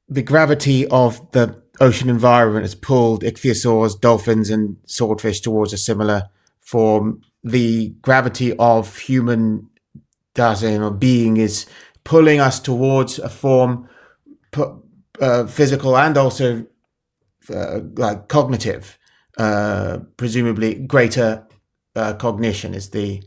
the gravity of the ocean environment has pulled ichthyosaurs, dolphins, and swordfish towards a similar form, the gravity of human or being is pulling us towards a form, physical and also like cognitive, presumably greater cognition is the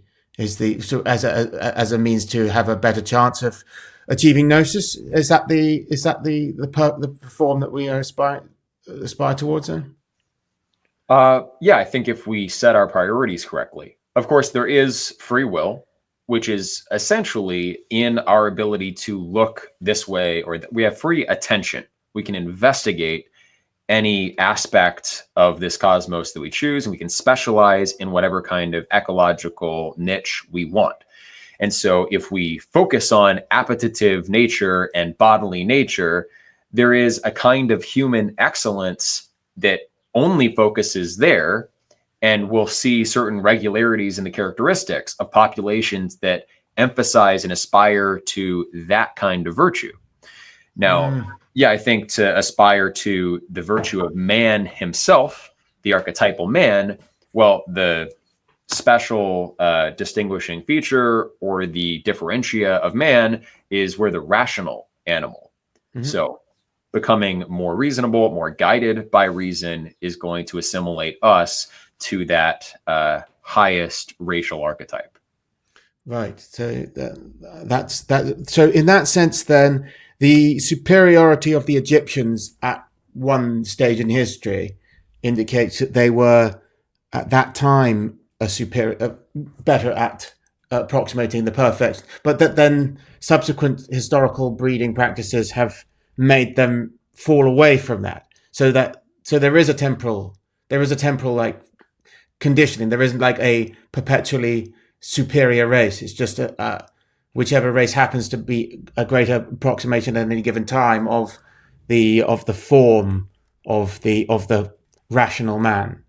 so as a means to have a better chance of achieving gnosis. Is that the form that we are aspire towards then? Yeah, I think if we set our priorities correctly. Of course, there is free will, which is essentially in our ability to look this way, or we have free attention. We can investigate any aspect of this cosmos that we choose, and we can specialize in whatever kind of ecological niche we want. And so if we focus on appetitive nature and bodily nature, there is a kind of human excellence that only focuses there, and we'll see certain regularities in the characteristics of populations that emphasize and aspire to that kind of virtue. Now, yeah, I think to aspire to the virtue of man himself, the archetypal man, well, the special distinguishing feature or the differentia of man is we're the rational animal. So becoming more reasonable, more guided by reason is going to assimilate us to that highest racial archetype. Right. So that's that. So in that sense, then the superiority of the Egyptians at one stage in history indicates that they were at that time better at approximating the perfect, but that then subsequent historical breeding practices have made them fall away from that. So there is a temporal like conditioning. There isn't like a perpetually superior race. It's just whichever race happens to be a greater approximation at any given time of the form of the rational man.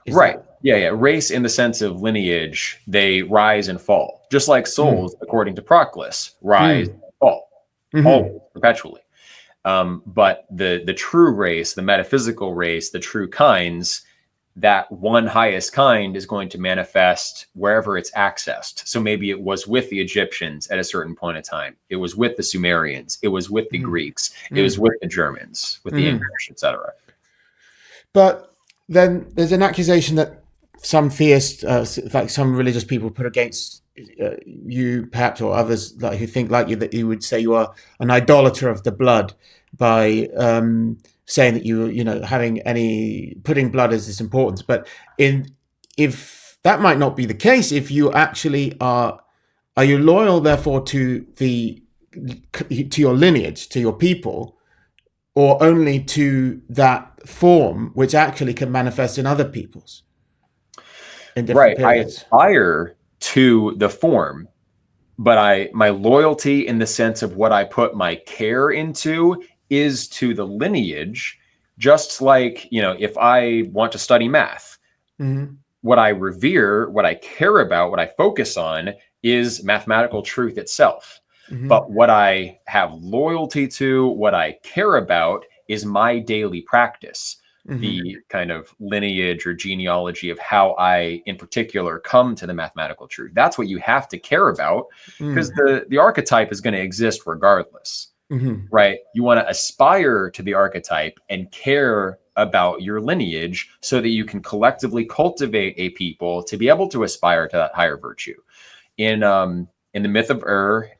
Right. Yeah. Race in the sense of lineage, they rise and fall, just like souls, according to Proclus, rise and fall, always, perpetually. But the true race, the metaphysical race, the true kinds, that one highest kind is going to manifest wherever it's accessed. So maybe it was with the Egyptians at a certain point in time. It was with the Sumerians. It was with the Greeks. It was with the Germans, with the English, etc. But then there's an accusation that some theists, like some religious people, put against you, perhaps, or others like who think like you, that you would say you are an idolater of the blood by saying that you know, putting blood as this importance. But if that might not be the case, if you actually are you loyal therefore to your lineage, to your people, or only to that form which actually can manifest in other peoples in different periods? I aspire to the form, but my loyalty in the sense of what I put my care into is to the lineage. Just like, you know, if I want to study math, what I revere, what I care about, what I focus on is mathematical truth itself. But what I have loyalty to, what I care about, is my daily practice, the kind of lineage or genealogy of how I, in particular, come to the mathematical truth. That's what you have to care about, because the archetype is going to exist regardless, right? You want to aspire to the archetype and care about your lineage so that you can collectively cultivate a people to be able to aspire to that higher virtue. In the myth of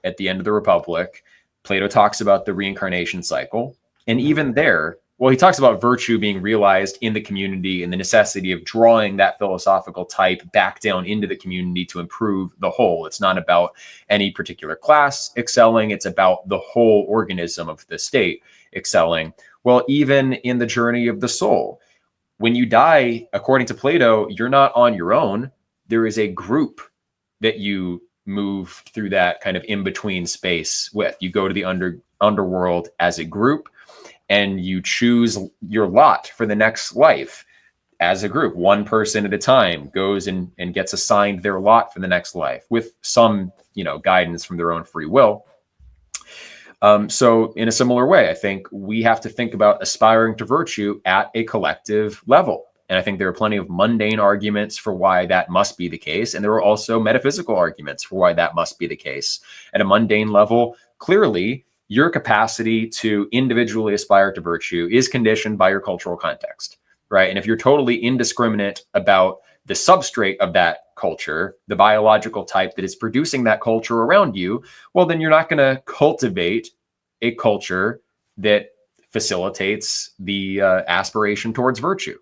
at the end of the Republic, Plato talks about the reincarnation cycle. And even there, well, he talks about virtue being realized in the community and the necessity of drawing that philosophical type back down into the community to improve the whole. It's not about any particular class excelling. It's about the whole organism of the state excelling. Well, even in the journey of the soul, when you die, according to Plato, you're not on your own. There is a group that you move through that kind of in-between space with. You go to the underworld as a group, and you choose your lot for the next life as a group. One person at a time goes and gets assigned their lot for the next life with some, you know, guidance from their own free will. So in a similar way, I think we have to think about aspiring to virtue at a collective level. And I think there are plenty of mundane arguments for why that must be the case. And there are also metaphysical arguments for why that must be the case. At a mundane level, clearly, your capacity to individually aspire to virtue is conditioned by your cultural context, right? And if you're totally indiscriminate about the substrate of that culture, the biological type that is producing that culture around you, well, then you're not going to cultivate a culture that facilitates the aspiration towards virtue.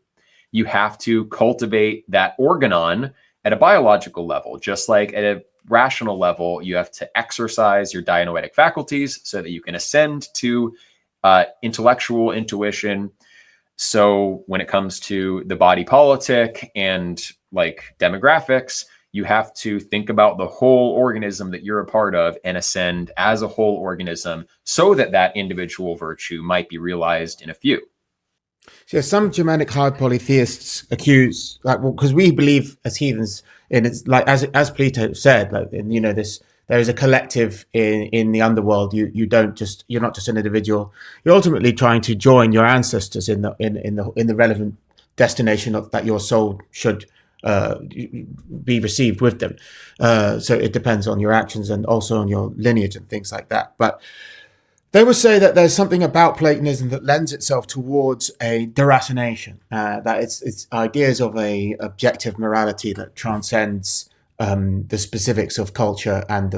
You have to cultivate that organon at a biological level, just like at a rational level, you have to exercise your dianoetic faculties so that you can ascend to intellectual intuition. So when it comes to the body politic and like demographics, you have to think about the whole organism that you're a part of and ascend as a whole organism so that that individual virtue might be realized in a few. Yeah, some Germanic hard polytheists accuse, like, well, because we believe as heathens, and it's like as Plato said, like, you know, there is a collective in the underworld. You're not just an individual. You're ultimately trying to join your ancestors in the relevant destination that your soul should be received with them. So it depends on your actions and also on your lineage and things like that. But they would say that there's something about Platonism that lends itself towards a deracination, that it's ideas of a objective morality that transcends the specifics of culture and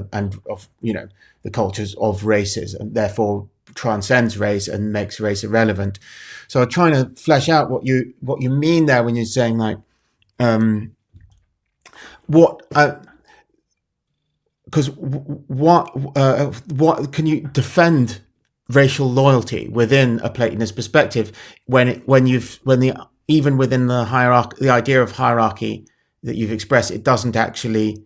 of, you know, the cultures of races, and therefore transcends race and makes race irrelevant. So I'm trying to flesh out what you mean there when you're saying like what because what can you defend racial loyalty within a Platonist perspective when the even within the hierarchy, the idea of hierarchy that you've expressed, it doesn't actually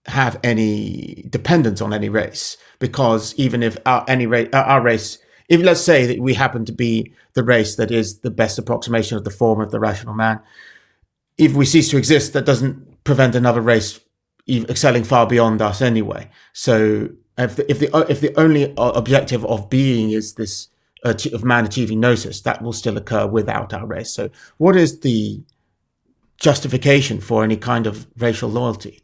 have any dependence on any race, because even if our race, if let's say that we happen to be the race that is the best approximation of the form of the rational man, if we cease to exist, that doesn't prevent another race excelling far beyond us anyway. So if the only objective of being is this of man achieving gnosis, that will still occur without our race. So what is the justification for any kind of racial loyalty?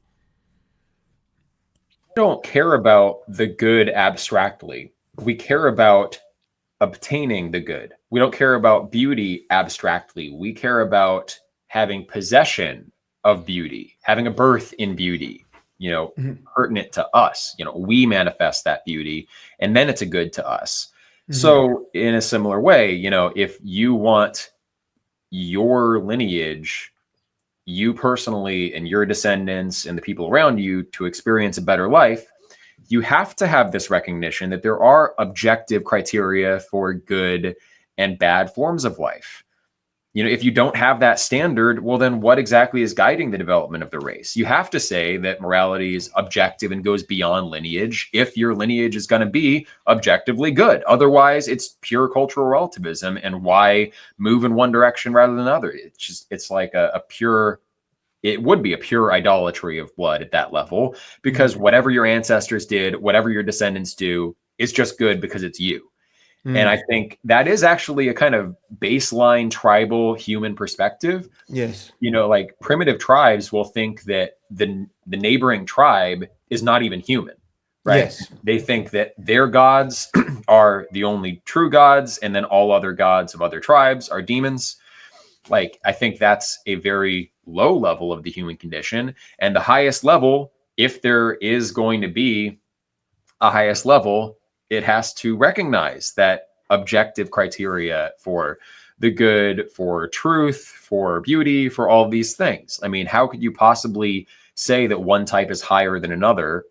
We don't care about the good abstractly. We care about obtaining the good. We don't care about beauty abstractly. We care about having possession of beauty, having a birth in beauty, pertinent to us. We manifest that beauty, and then it's a good to us. Mm-hmm. So in a similar way, if you want your lineage, you personally and your descendants and the people around you to experience a better life, you have to have this recognition that there are objective criteria for good and bad forms of life. If you don't have that standard, well, then what exactly is guiding the development of the race? You have to say that morality is objective and goes beyond lineage if your lineage is going to be objectively good. Otherwise, it's pure cultural relativism. And why move in one direction rather than another? It's like it would be a pure idolatry of blood at that level, because whatever your ancestors did, whatever your descendants do, it's just good because it's you. And I think that is actually a kind of baseline tribal human perspective. Yes. Like primitive tribes will think that the neighboring tribe is not even human, right? Yes. They think that their gods are the only true gods, and then all other gods of other tribes are demons. Like, I think that's a very low level of the human condition. And the highest level, if there is going to be a highest level, it has to recognize that objective criteria for the good, for truth, for beauty, for all these things. I mean, how could you possibly say that one type is higher than another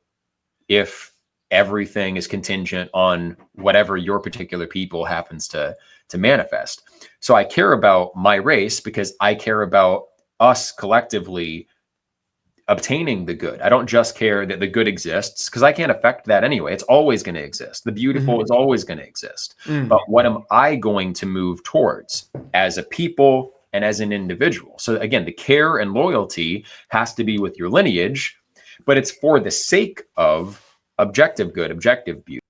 if everything is contingent on whatever your particular people happens to manifest? So I care about my race because I care about us collectively obtaining the good. I don't just care that the good exists, because I can't affect that anyway. It's always going to exist. The beautiful is always going to exist. But what am I going to move towards as a people and as an individual? So again, the care and loyalty has to be with your lineage, but it's for the sake of objective good, objective beauty.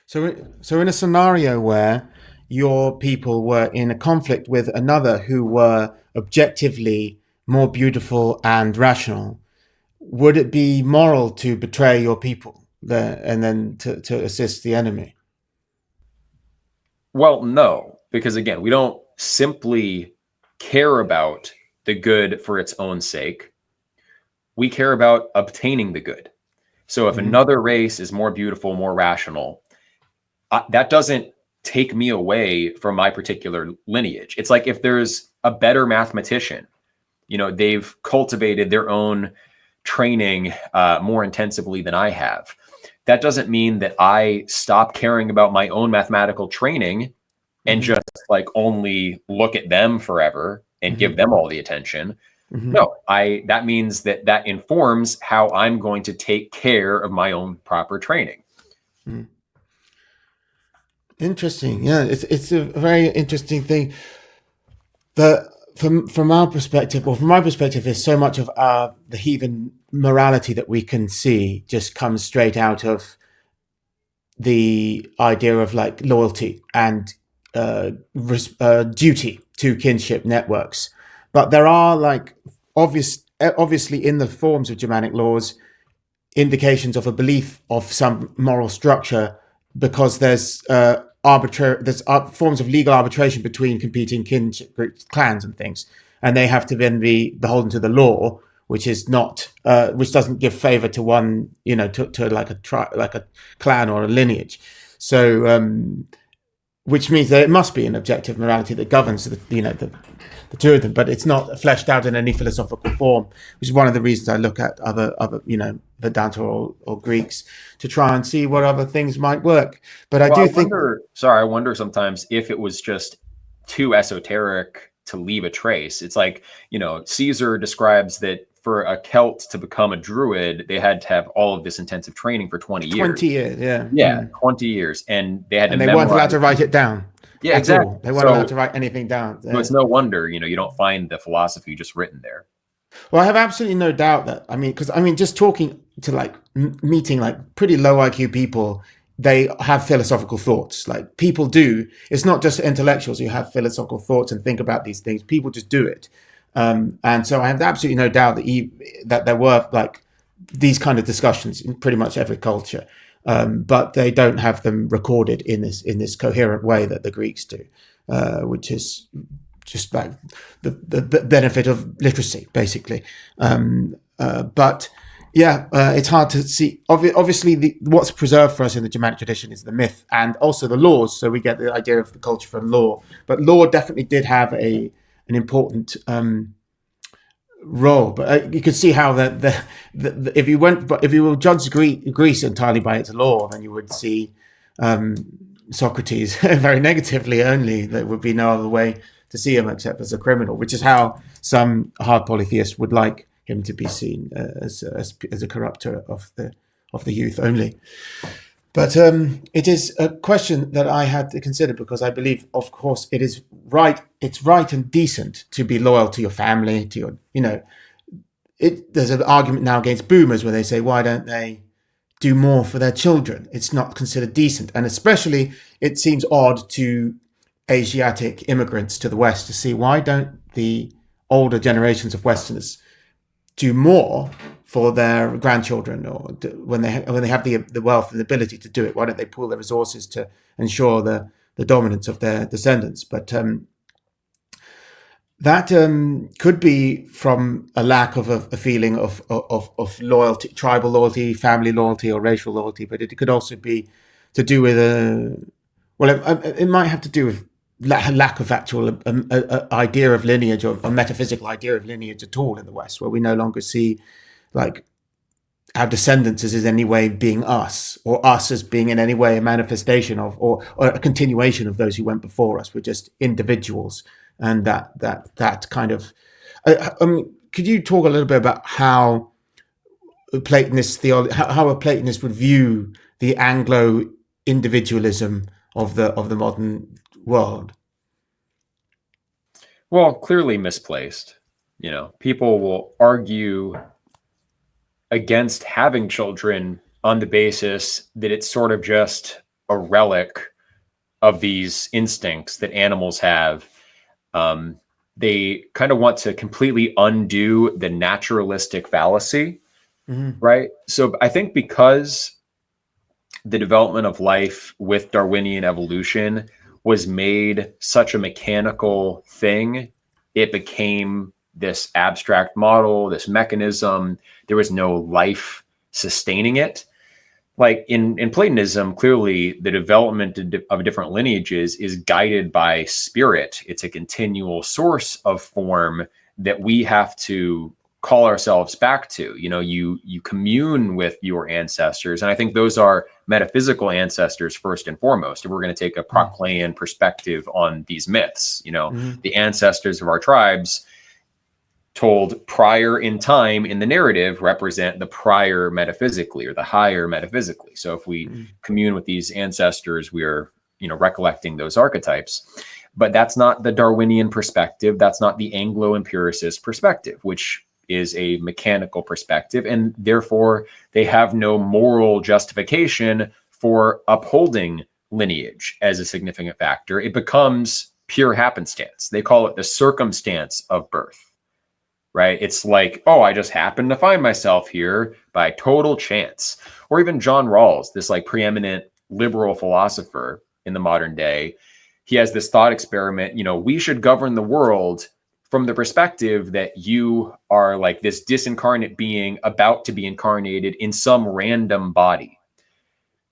So in a scenario where your people were in a conflict with another who were objectively more beautiful and rational, would it be moral to betray your people there and then to assist the enemy? Well, no, because again, we don't simply care about the good for its own sake. We care about obtaining the good. So if another race is more beautiful, more rational, that doesn't take me away from my particular lineage. It's like if there's a better mathematician, they've cultivated their own training more intensively than I have. That doesn't mean that I stop caring about my own mathematical training and just like only look at them forever and give them all the attention. No, that means that informs how I'm going to take care of my own proper training. Interesting. Yeah, it's a very interesting thing. From our perspective, or from my perspective, is so much of the heathen morality that we can see just comes straight out of the idea of like loyalty and duty to kinship networks. But there are like obviously in the forms of Germanic laws indications of a belief of some moral structure, because there's forms of legal arbitration between competing kinship clans and things, and they have to then be beholden to the law, which is not which doesn't give favor to one, to like a clan or a lineage. So which means that it must be an objective morality that governs the two of them, but it's not fleshed out in any philosophical form, which is one of the reasons I look at other Vedanta or Greeks to try and see what other things might work. But I wonder sometimes if it was just too esoteric to leave a trace. It's like, Caesar describes that for a Celt to become a Druid, they had to have all of this intensive training for 20 years. 20 years, yeah. Yeah, 20 years. And they had to memorize. Weren't allowed to write it down. Yeah, exactly. All. They weren't allowed to write anything down. So it's no wonder, you don't find the philosophy just written there. Well, I have absolutely no doubt that, just talking to meeting pretty low IQ people, they have philosophical thoughts. Like people do. It's not just intellectuals who have philosophical thoughts and think about these things. People just do it. And so I have absolutely no doubt that there were these kind of discussions in pretty much every culture. But they don't have them recorded in this coherent way that the Greeks do, which is just like the benefit of literacy, basically. But yeah, it's hard to see. Obviously, what's preserved for us in the Germanic tradition is the myth and also the laws. So we get the idea of the culture from law. But law definitely did have an important role, but you could see how if you will judge Greece entirely by its law, then you would see Socrates very negatively. Only there would be no other way to see him except as a criminal, which is how some hard polytheists would like him to be seen as a corrupter of the youth only. But it is a question that I had to consider because I believe, of course, it's right and decent to be loyal to your family, to your, there's an argument now against boomers where they say, why don't they do more for their children? It's not considered decent. And especially it seems odd to Asiatic immigrants to the West to see why don't the older generations of Westerners do more for their grandchildren, or when they have the wealth and the ability to do it, why don't they pool their resources to ensure the dominance of their descendants? But that could be from a lack of a feeling of loyalty, tribal loyalty, family loyalty, or racial loyalty. But it could also be to do with it might have to do with lack of actual idea of lineage or a metaphysical idea of lineage at all in the West, where we no longer see our descendants as in any way being us, or us as being in any way a manifestation of or a continuation of those who went before us. We're just individuals, and that kind of. Could you talk a little bit about how Platonist how a Platonist would view the Anglo individualism of the modern world? Well, clearly misplaced. People will argue against having children on the basis that it's sort of just a relic of these instincts that animals have. They kind of want to completely undo the naturalistic fallacy, right? So I think because the development of life with Darwinian evolution was made such a mechanical thing, it became this abstract model, this mechanism. There was no life sustaining it. Like in Platonism, clearly the development of different lineages is guided by spirit. It's a continual source of form that we have to call ourselves back to. You commune with your ancestors. And I think those are metaphysical ancestors first and foremost. If we're going to take a Proclean perspective on these myths, the ancestors of our tribes told prior in time in the narrative represent the prior metaphysically or the higher metaphysically. So if we commune with these ancestors, we are, recollecting those archetypes. But that's not the Darwinian perspective. That's not the Anglo-empiricist perspective, which is a mechanical perspective. And therefore, they have no moral justification for upholding lineage as a significant factor. It becomes pure happenstance. They call it the circumstance of birth. Right? It's like, oh, I just happened to find myself here by total chance. Or even John Rawls, this preeminent liberal philosopher in the modern day, he has this thought experiment, we should govern the world from the perspective that you are like this disincarnate being about to be incarnated in some random body.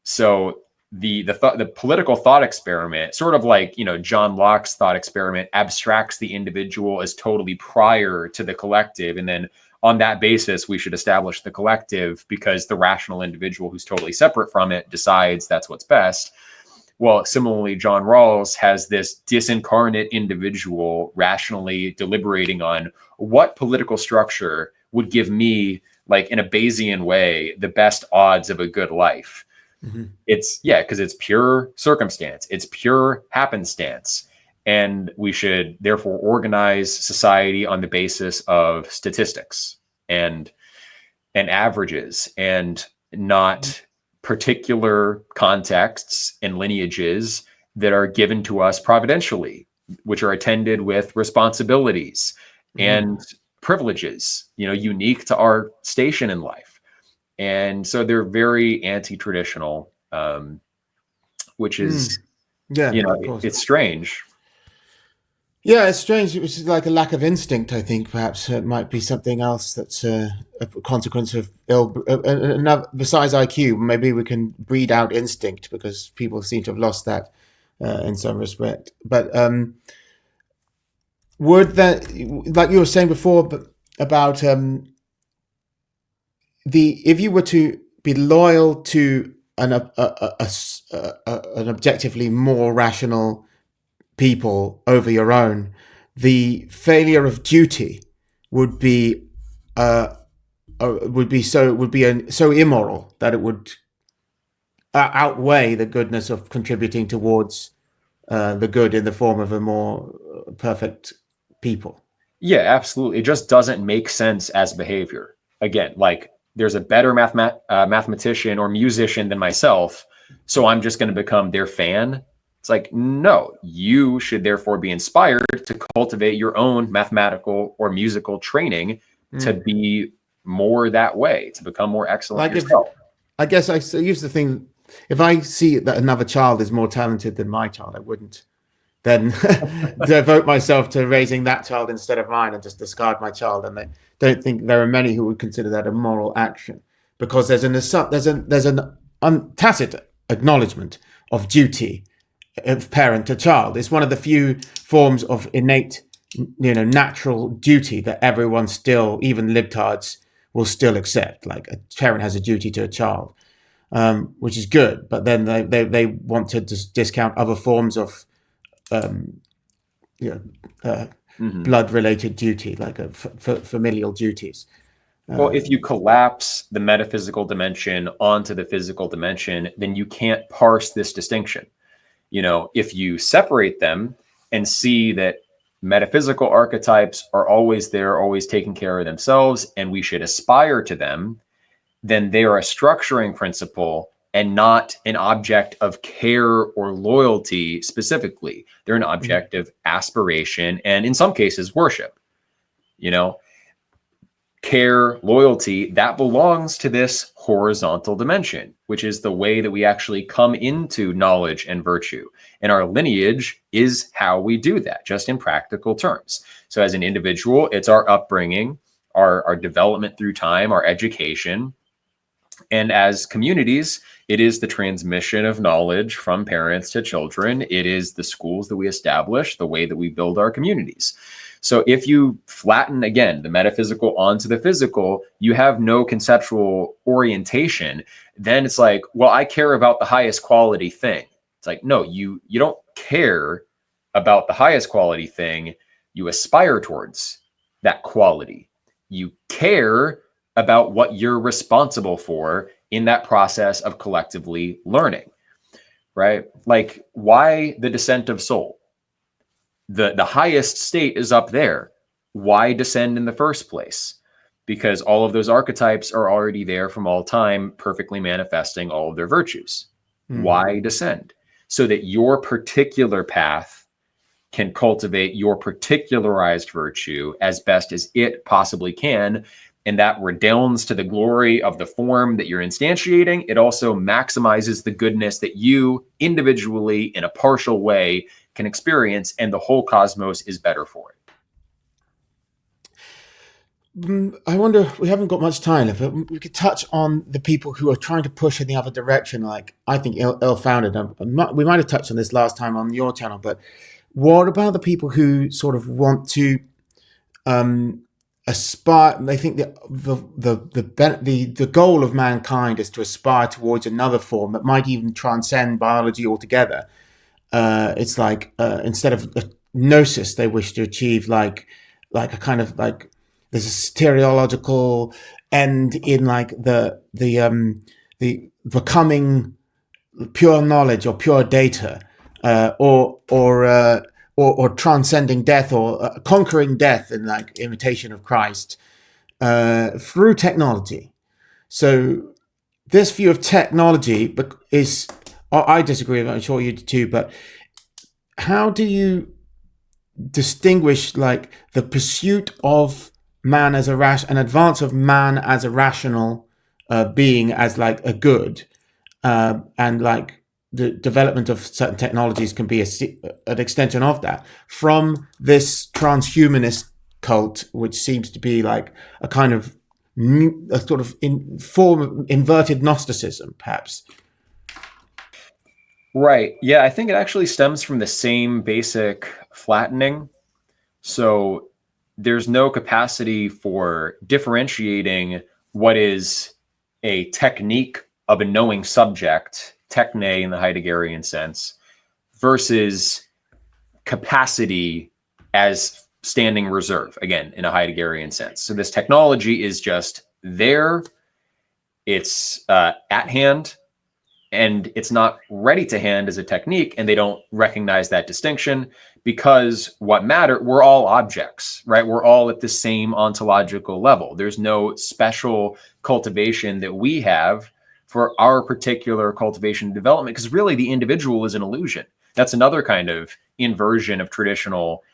So the political thought experiment, sort of like, John Locke's thought experiment, abstracts the individual as totally prior to the collective, and then on that basis we should establish the collective because the rational individual who's totally separate from it decides that's what's best. Well, similarly, John Rawls has this disincarnate individual rationally deliberating on what political structure would give me, like in a Bayesian way, the best odds of a good life. Mm-hmm. Because it's pure circumstance, it's pure happenstance. And we should therefore organize society on the basis of statistics and averages, and not particular contexts and lineages that are given to us providentially, which are attended with responsibilities and privileges, unique to our station in life. And so they're very anti-traditional, which is, it's strange. Yeah, it's strange. It was like a lack of instinct, I think. Perhaps it might be something else that's a consequence of besides IQ. Maybe we can breed out instinct, because people seem to have lost that in some respect. But would that, like you were saying before, about if you were to be loyal to an objectively more rational people over your own, the failure of duty would be so immoral that it would outweigh the goodness of contributing towards the good in the form of a more perfect people. Yeah, absolutely. It just doesn't make sense as behavior. Again, like, there's a better mathematician or musician than myself, so I'm just going to become their fan. It's like, no, you should therefore be inspired to cultivate your own mathematical or musical training to be more that way, to become more excellent like yourself. I guess I used to think, if I see that another child is more talented than my child, I wouldn't then devote myself to raising that child instead of mine and just discard my child. And I don't think there are many who would consider that a moral action, because there's an tacit acknowledgement of duty of parent to child. It's one of the few forms of innate, natural duty that everyone still, even libtards, will still accept. Like, a parent has a duty to a child, which is good. But then they want to discount other forms of blood-related duty, like familial duties. Well, if you collapse the metaphysical dimension onto the physical dimension, then you can't parse this distinction. If you separate them and see that metaphysical archetypes are always there, always taking care of themselves, and we should aspire to them, then they are a structuring principle and not an object of care or loyalty specifically. They're an object of aspiration and, in some cases, worship. Care, loyalty, that belongs to this horizontal dimension, which is the way that we actually come into knowledge and virtue. And our lineage is how we do that, just in practical terms. So as an individual, it's our upbringing, our development through time, our education. And as communities, it is the transmission of knowledge from parents to children. It is the schools that we establish, the way that we build our communities. So if you flatten, again, the metaphysical onto the physical, you have no conceptual orientation. Then it's like, well, I care about the highest quality thing. It's like, no, you don't care about the highest quality thing. You aspire towards that quality. You care about what you're responsible for in that process of collectively learning, right? Like, why the descent of soul? The highest state is up there. Why descend in the first place? Because all of those archetypes are already there from all time, perfectly manifesting all of their virtues. Why descend? So that your particular path can cultivate your particularized virtue as best as it possibly can. And that redounds to the glory of the form that you're instantiating. It also maximizes the goodness that you individually, in a partial way, can experience, and the whole cosmos is better for it. I wonder, we haven't got much time left, but we could touch on the people who are trying to push in the other direction, like I think ill-founded. We might have touched on this last time on your channel, but what about the people who sort of want to aspire? They think that the goal of mankind is to aspire towards another form that might even transcend biology altogether. It's like instead of a gnosis, they wish to achieve like a kind of like there's a soteriological end in like the becoming pure knowledge or pure data, or transcending death, or conquering death in like imitation of Christ through technology. So this view of technology is, I disagree with it, I'm sure you do too, but how do you distinguish like the pursuit of man as an advance of man as a rational being as like a good, and like the development of certain technologies can be an extension of that, from this transhumanist cult, which seems to be like a kind of a sort of form of inverted Gnosticism, perhaps? Right. Yeah, I think it actually stems from the same basic flattening. So there's no capacity for differentiating what is a technique of a knowing subject, techne in the Heideggerian sense, versus capacity as standing reserve, again, in a Heideggerian sense. So this technology is just there, it's at hand, and it's not ready to hand as a technique, and they don't recognize that distinction because what matter, we're all objects, right? We're all at the same ontological level. There's no special cultivation that we have for our particular cultivation and development, because really the individual is an illusion. That's another kind of inversion of traditional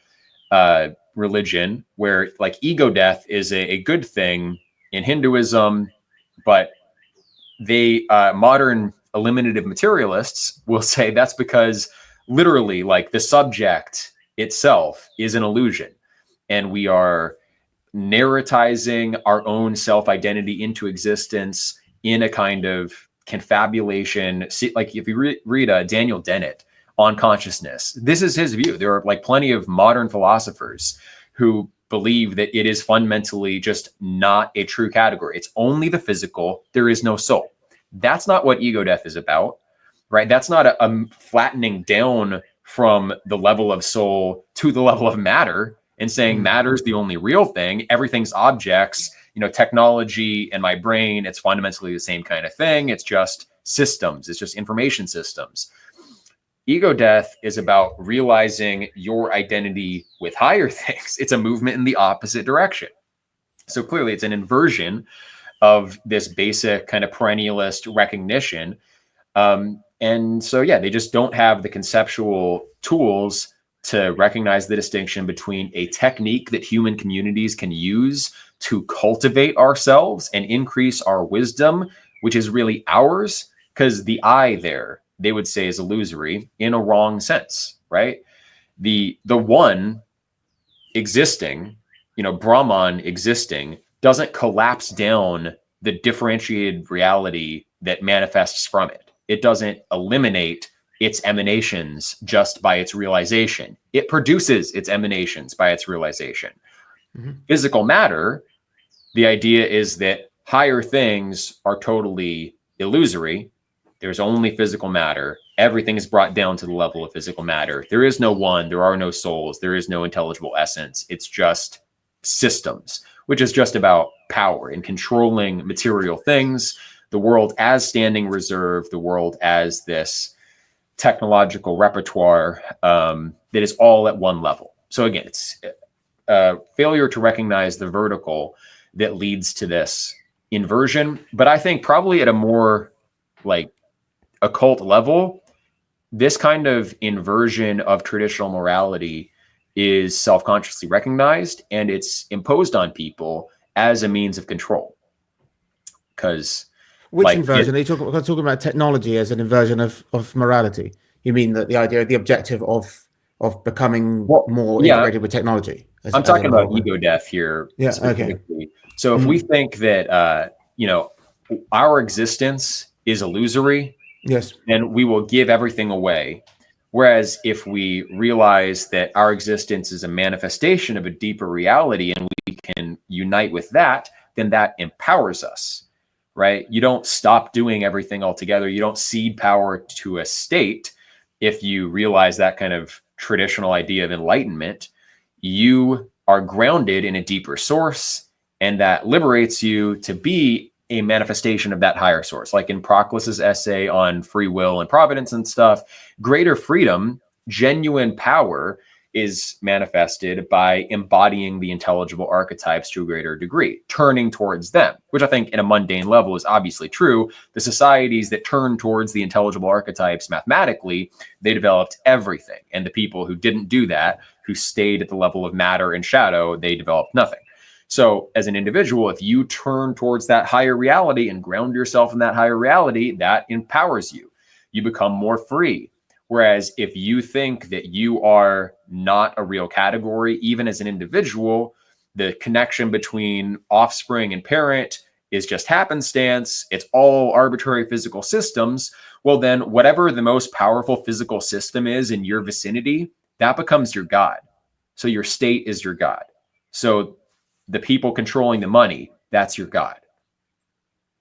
religion, where like ego death is a good thing in Hinduism, but they modern eliminative materialists will say that's because literally like the subject itself is an illusion, and we are narratizing our own self-identity into existence in a kind of confabulation. See, like if you read Daniel Dennett on consciousness, this is his view. There are like plenty of modern philosophers who believe that it is fundamentally just not a true category. It's only the physical. There is no soul. That's not what ego death is about, right? That's not a flattening down from the level of soul to the level of matter and saying matter's the only real thing. Everything's objects, technology and my brain, it's fundamentally the same kind of thing. It's just systems. It's just information systems. Ego death is about realizing your identity with higher things. It's a movement in the opposite direction. So clearly it's an inversion of this basic kind of perennialist recognition. And so, yeah, they just don't have the conceptual tools to recognize the distinction between a technique that human communities can use to cultivate ourselves and increase our wisdom, which is really ours, because the I there, they would say, is illusory in a wrong sense, right? The one existing, Brahman existing, doesn't collapse down the differentiated reality that manifests from it. It doesn't eliminate its emanations just by its realization. It produces its emanations by its realization. Mm-hmm. Physical matter, the idea is that higher things are totally illusory. There's only physical matter. Everything is brought down to the level of physical matter. There is no one. There are no souls. There is no intelligible essence. It's just systems, which is just about power and controlling material things, the world as standing reserve, the world as this technological repertoire that is all at one level. So again, it's a failure to recognize the vertical that leads to this inversion. But I think probably at a more like occult level, this kind of inversion of traditional morality is self-consciously recognized, and it's imposed on people as a means of control. Because which inversion? Are you talking about technology as an inversion of morality? You mean that the idea, the objective of becoming more integrated with technology? as, I'm as an talking about overall. ego death here Yeah. Okay. specifically. So if we think that our existence is illusory, Yes. then we will give everything away. Whereas if we realize that our existence is a manifestation of a deeper reality and we can unite with that, then that empowers us, right? You don't stop doing everything altogether. You don't cede power to a state. If you realize that kind of traditional idea of enlightenment, you are grounded in a deeper source, and that liberates you to be a manifestation of that higher source. Like in Proclus's essay on free will and providence and stuff, greater freedom, genuine power is manifested by embodying the intelligible archetypes to a greater degree, turning towards them, which I think in a mundane level is obviously true. The societies that turn towards the intelligible archetypes mathematically, they developed everything. And the people who didn't do that, who stayed at the level of matter and shadow, they developed nothing. So as an individual, if you turn towards that higher reality and ground yourself in that higher reality, that empowers you. You become more free. Whereas if you think that you are not a real category, even as an individual, the connection between offspring and parent is just happenstance, it's all arbitrary physical systems, well then whatever the most powerful physical system is in your vicinity, that becomes your God. So your state is your God. So the people controlling the money, that's your God.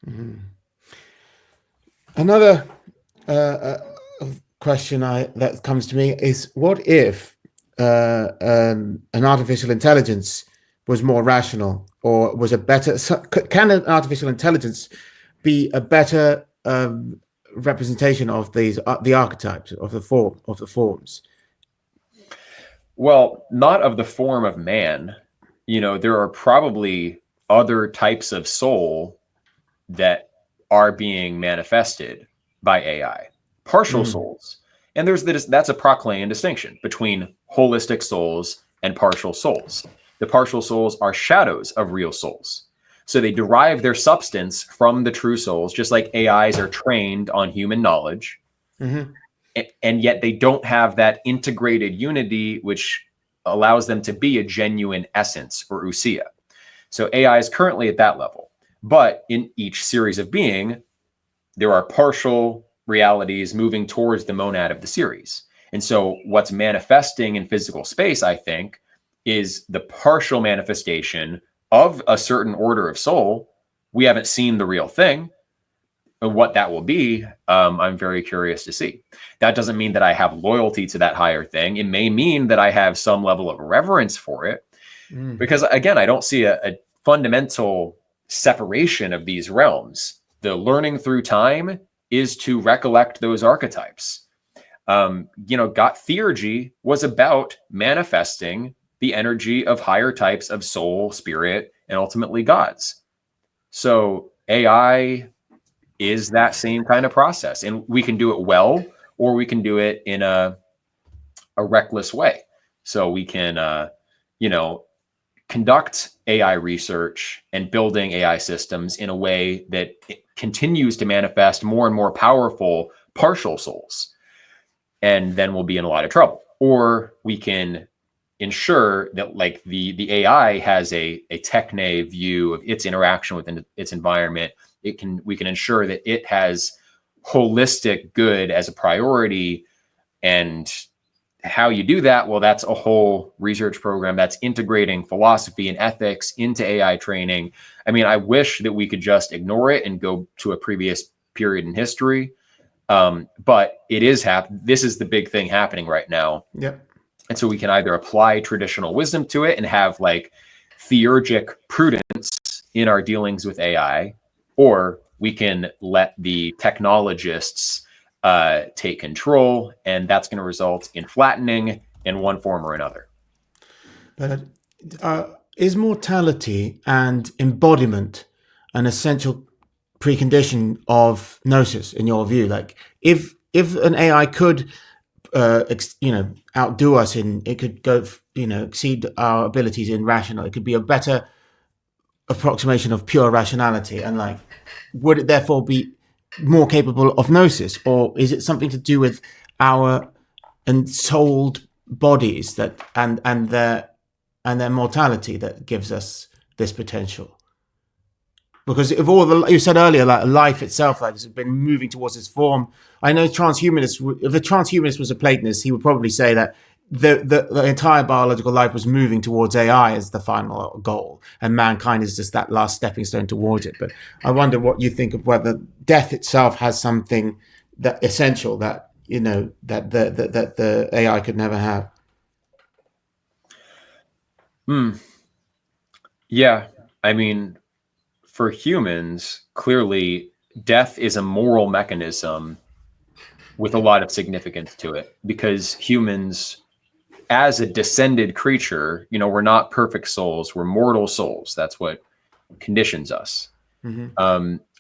Mm-hmm. Another question that comes to me is, what if an artificial intelligence was more rational, or was a better? Can an artificial intelligence be a better representation of the archetypes of the forms? Well, not of the form of man. There are probably other types of soul that are being manifested by AI, partial souls. And that's a Proclean distinction between holistic souls and partial souls. The partial souls are shadows of real souls. So they derive their substance from the true souls, just like AIs are trained on human knowledge. Mm-hmm. And yet they don't have that integrated unity, which allows them to be a genuine essence or ousia. So AI is currently at that level. But in each series of being, there are partial realities moving towards the monad of the series. And so what's manifesting in physical space, I think, is the partial manifestation of a certain order of soul. We haven't seen the real thing. What that will be, I'm very curious to see. That doesn't mean that I have loyalty to that higher thing. It may mean that I have some level of reverence for it. Because again, I don't see a fundamental separation of these realms. The learning through time is to recollect those archetypes. God theurgy was about manifesting the energy of higher types of soul, spirit, and ultimately gods. So AI is that same kind of process, and we can do it well, or we can do it in a reckless way. So we can, conduct AI research and building AI systems in a way that it continues to manifest more and more powerful partial souls. And then we'll be in a lot of trouble. Or we can ensure that like the AI has a techne view of its interaction within its environment. We can ensure that it has holistic good as a priority. And how you do that, well, that's a whole research program that's integrating philosophy and ethics into AI training. I mean, I wish that we could just ignore it and go to a previous period in history. But it is this is the big thing happening right now. Yep. And so we can either apply traditional wisdom to it and have like theurgic prudence in our dealings with AI, or we can let the technologists take control, and that's going to result in flattening in one form or another. But is mortality and embodiment an essential precondition of gnosis, in your view? Like, if an AI could, outdo us it could go, exceed our abilities in rational, it could be a better approximation of pure rationality, and like, would it therefore be more capable of gnosis, or is it something to do with our ensouled bodies that and their and then mortality that gives us this potential. Because if all the you said earlier, like life itself, like has been moving towards its form. I know transhumanists. If a transhumanist was a Platonist, he would probably say that the entire biological life was moving towards AI as the final goal, and mankind is just that last stepping stone towards it. But I wonder what you think of whether death itself has something that essential that that the AI could never have. Yeah, I mean, for humans, clearly death is a moral mechanism with a lot of significance to it, because humans, as a descended creature, we're not perfect souls, we're mortal souls. That's what conditions us.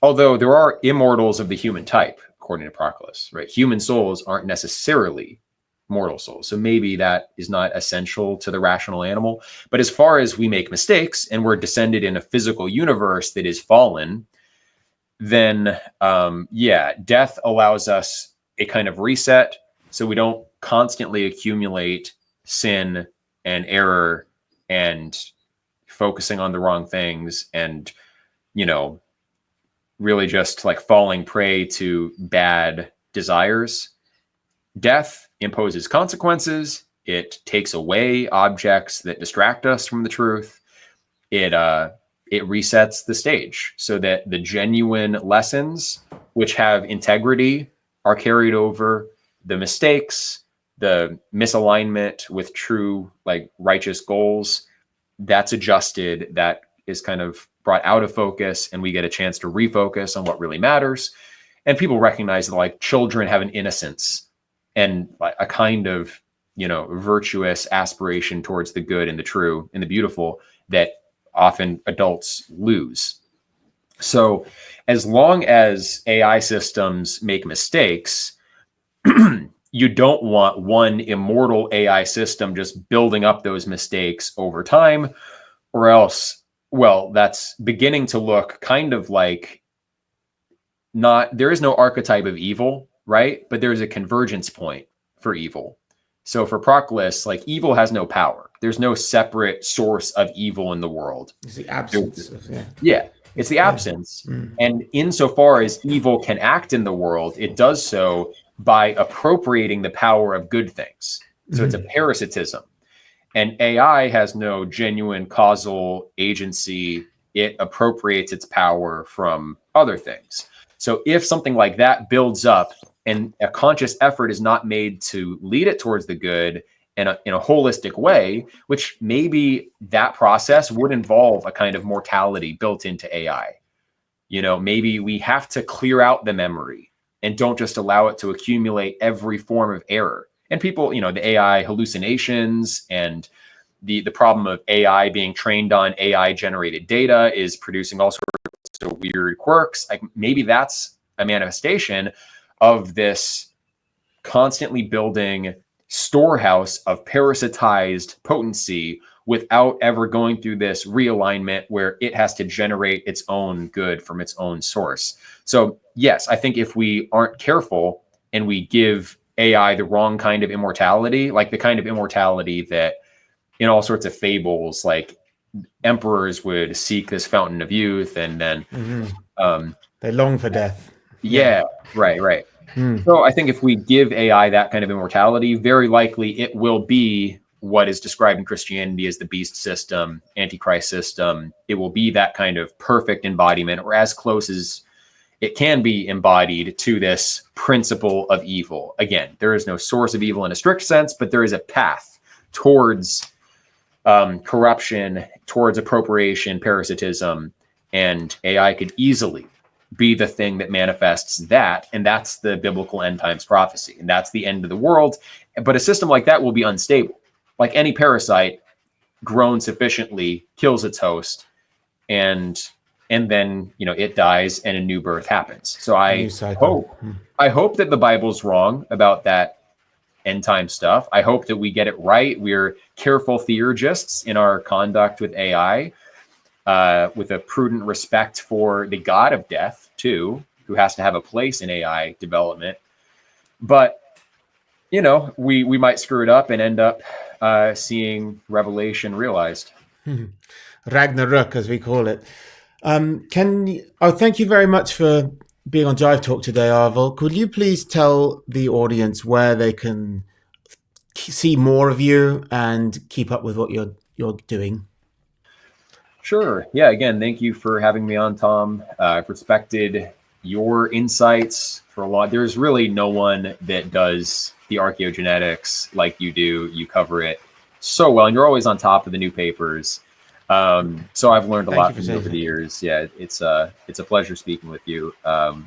Although there are immortals of the human type, according to Proclus, right? Human souls aren't necessarily mortal souls. So maybe that is not essential to the rational animal. But as far as we make mistakes and we're descended in a physical universe that is fallen, then death allows us a kind of reset, so we don't constantly accumulate sin and error and focusing on the wrong things and, really just like falling prey to bad desires. Death imposes consequences. It takes away objects that distract us from the truth. It resets the stage so that the genuine lessons, which have integrity, are carried over. The mistakes, the misalignment with true, like, righteous goals, that's adjusted. That is kind of brought out of focus, and we get a chance to refocus on what really matters. And people recognize that, like, children have an innocence and like a kind of, virtuous aspiration towards the good and the true and the beautiful that often adults lose. So as long as AI systems make mistakes, you don't want one immortal AI system just building up those mistakes over time, or else, well, that's beginning to look kind of like there is no archetype of evil, right? But there's a convergence point for evil. So for Proclus, like, evil has no power. There's no separate source of evil in the world. It's the absence. It's the absence. And insofar as evil can act in the world, it does so by appropriating the power of good things. So it's a parasitism. And AI has no genuine causal agency. It appropriates its power from other things. So if something like that builds up and a conscious effort is not made to lead it towards the good in a holistic way, which maybe that process would involve a kind of mortality built into AI. Maybe we have to clear out the memory and don't just allow it to accumulate every form of error. And people, the AI hallucinations and the problem of AI being trained on AI generated data is producing all sorts of weird quirks. Like, maybe that's a manifestation of this constantly building storehouse of parasitized potency without ever going through this realignment where it has to generate its own good from its own source. So yes, I think if we aren't careful and we give AI the wrong kind of immortality, like the kind of immortality that in all sorts of fables, like emperors would seek this fountain of youth and then they long for death. Right. So I think if we give AI that kind of immortality, very likely it will be what is described in Christianity as the beast system, antichrist system. It will be that kind of perfect embodiment, or as close as it can be embodied to this principle of evil. Again, there is no source of evil in a strict sense, but there is a path towards corruption, towards appropriation, parasitism, and AI could easily be the thing that manifests that. And that's the biblical end times prophecy. And that's the end of the world. But a system like that will be unstable. Like any parasite, grown sufficiently kills its host, and then it dies and a new birth happens. So I hope that the Bible's wrong about that end time stuff. I hope that we get it right. We're careful theurgists in our conduct with AI, with a prudent respect for the God of death too, who has to have a place in AI development. But we might screw it up and end up seeing revelation realized. Ragnarok, as we call it. Thank you very much for being on Jive Talk today, Arvel. Could you please tell the audience where they can see more of you and keep up with what you're doing? Sure. Yeah. Again, thank you for having me on, Tom. I've respected your insights for a lot. There's really no one that does the archaeogenetics like you do. You cover it so well, and you're always on top of the new papers. So I've learned a lot from you over the years. Yeah, it's a pleasure speaking with you.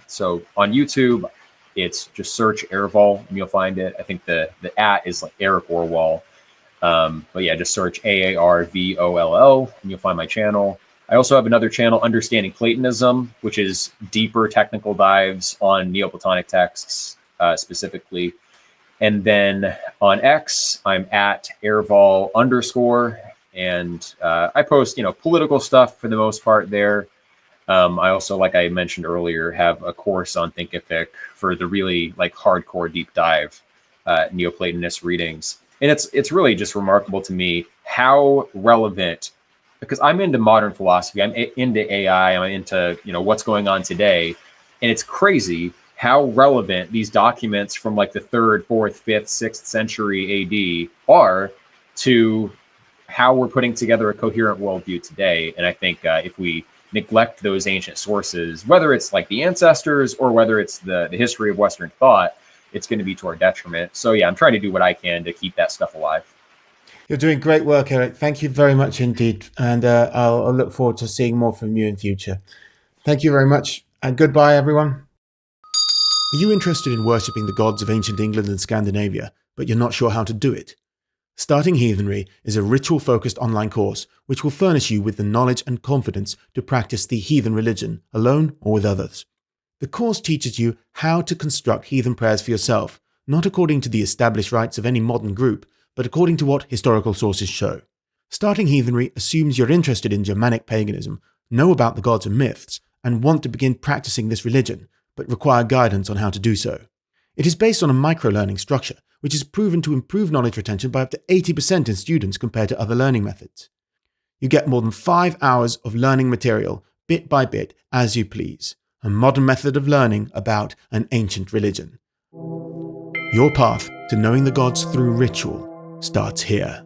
So on YouTube, it's just search Airval and you'll find it. I think the @ is like Eric Orwell. But yeah, just search AARVOLL and you'll find my channel. I also have another channel, Understanding Platonism, which is deeper technical dives on Neoplatonic texts specifically. And then on X, I'm at Airval_, and I post, political stuff for the most part there. I also, like I mentioned earlier, have a course on Thinkific for the really like hardcore deep dive Neoplatonist readings. And it's really just remarkable to me how relevant, because I'm into modern philosophy, I'm into AI, I'm into what's going on today, and it's crazy how relevant these documents from like the 3rd, 4th, 5th, 6th century AD are to how we're putting together a coherent worldview today. And I think if we neglect those ancient sources, whether it's like the ancestors or whether it's the history of Western thought, it's going to be to our detriment. So yeah, I'm trying to do what I can to keep that stuff alive. You're doing great work, Eric. Thank you very much indeed. And I'll look forward to seeing more from you in future. Thank you very much. And goodbye, everyone. Are you interested in worshipping the gods of ancient England and Scandinavia, but you're not sure how to do it? Starting Heathenry is a ritual-focused online course which will furnish you with the knowledge and confidence to practice the heathen religion, alone or with others. The course teaches you how to construct heathen prayers for yourself, not according to the established rites of any modern group, but according to what historical sources show. Starting Heathenry assumes you're interested in Germanic paganism, know about the gods and myths, and want to begin practicing this religion, but require guidance on how to do so. It is based on a micro-learning structure, which is proven to improve knowledge retention by up to 80% in students compared to other learning methods. You get more than 5 hours of learning material, bit by bit, as you please. A modern method of learning about an ancient religion. Your path to knowing the gods through ritual starts here.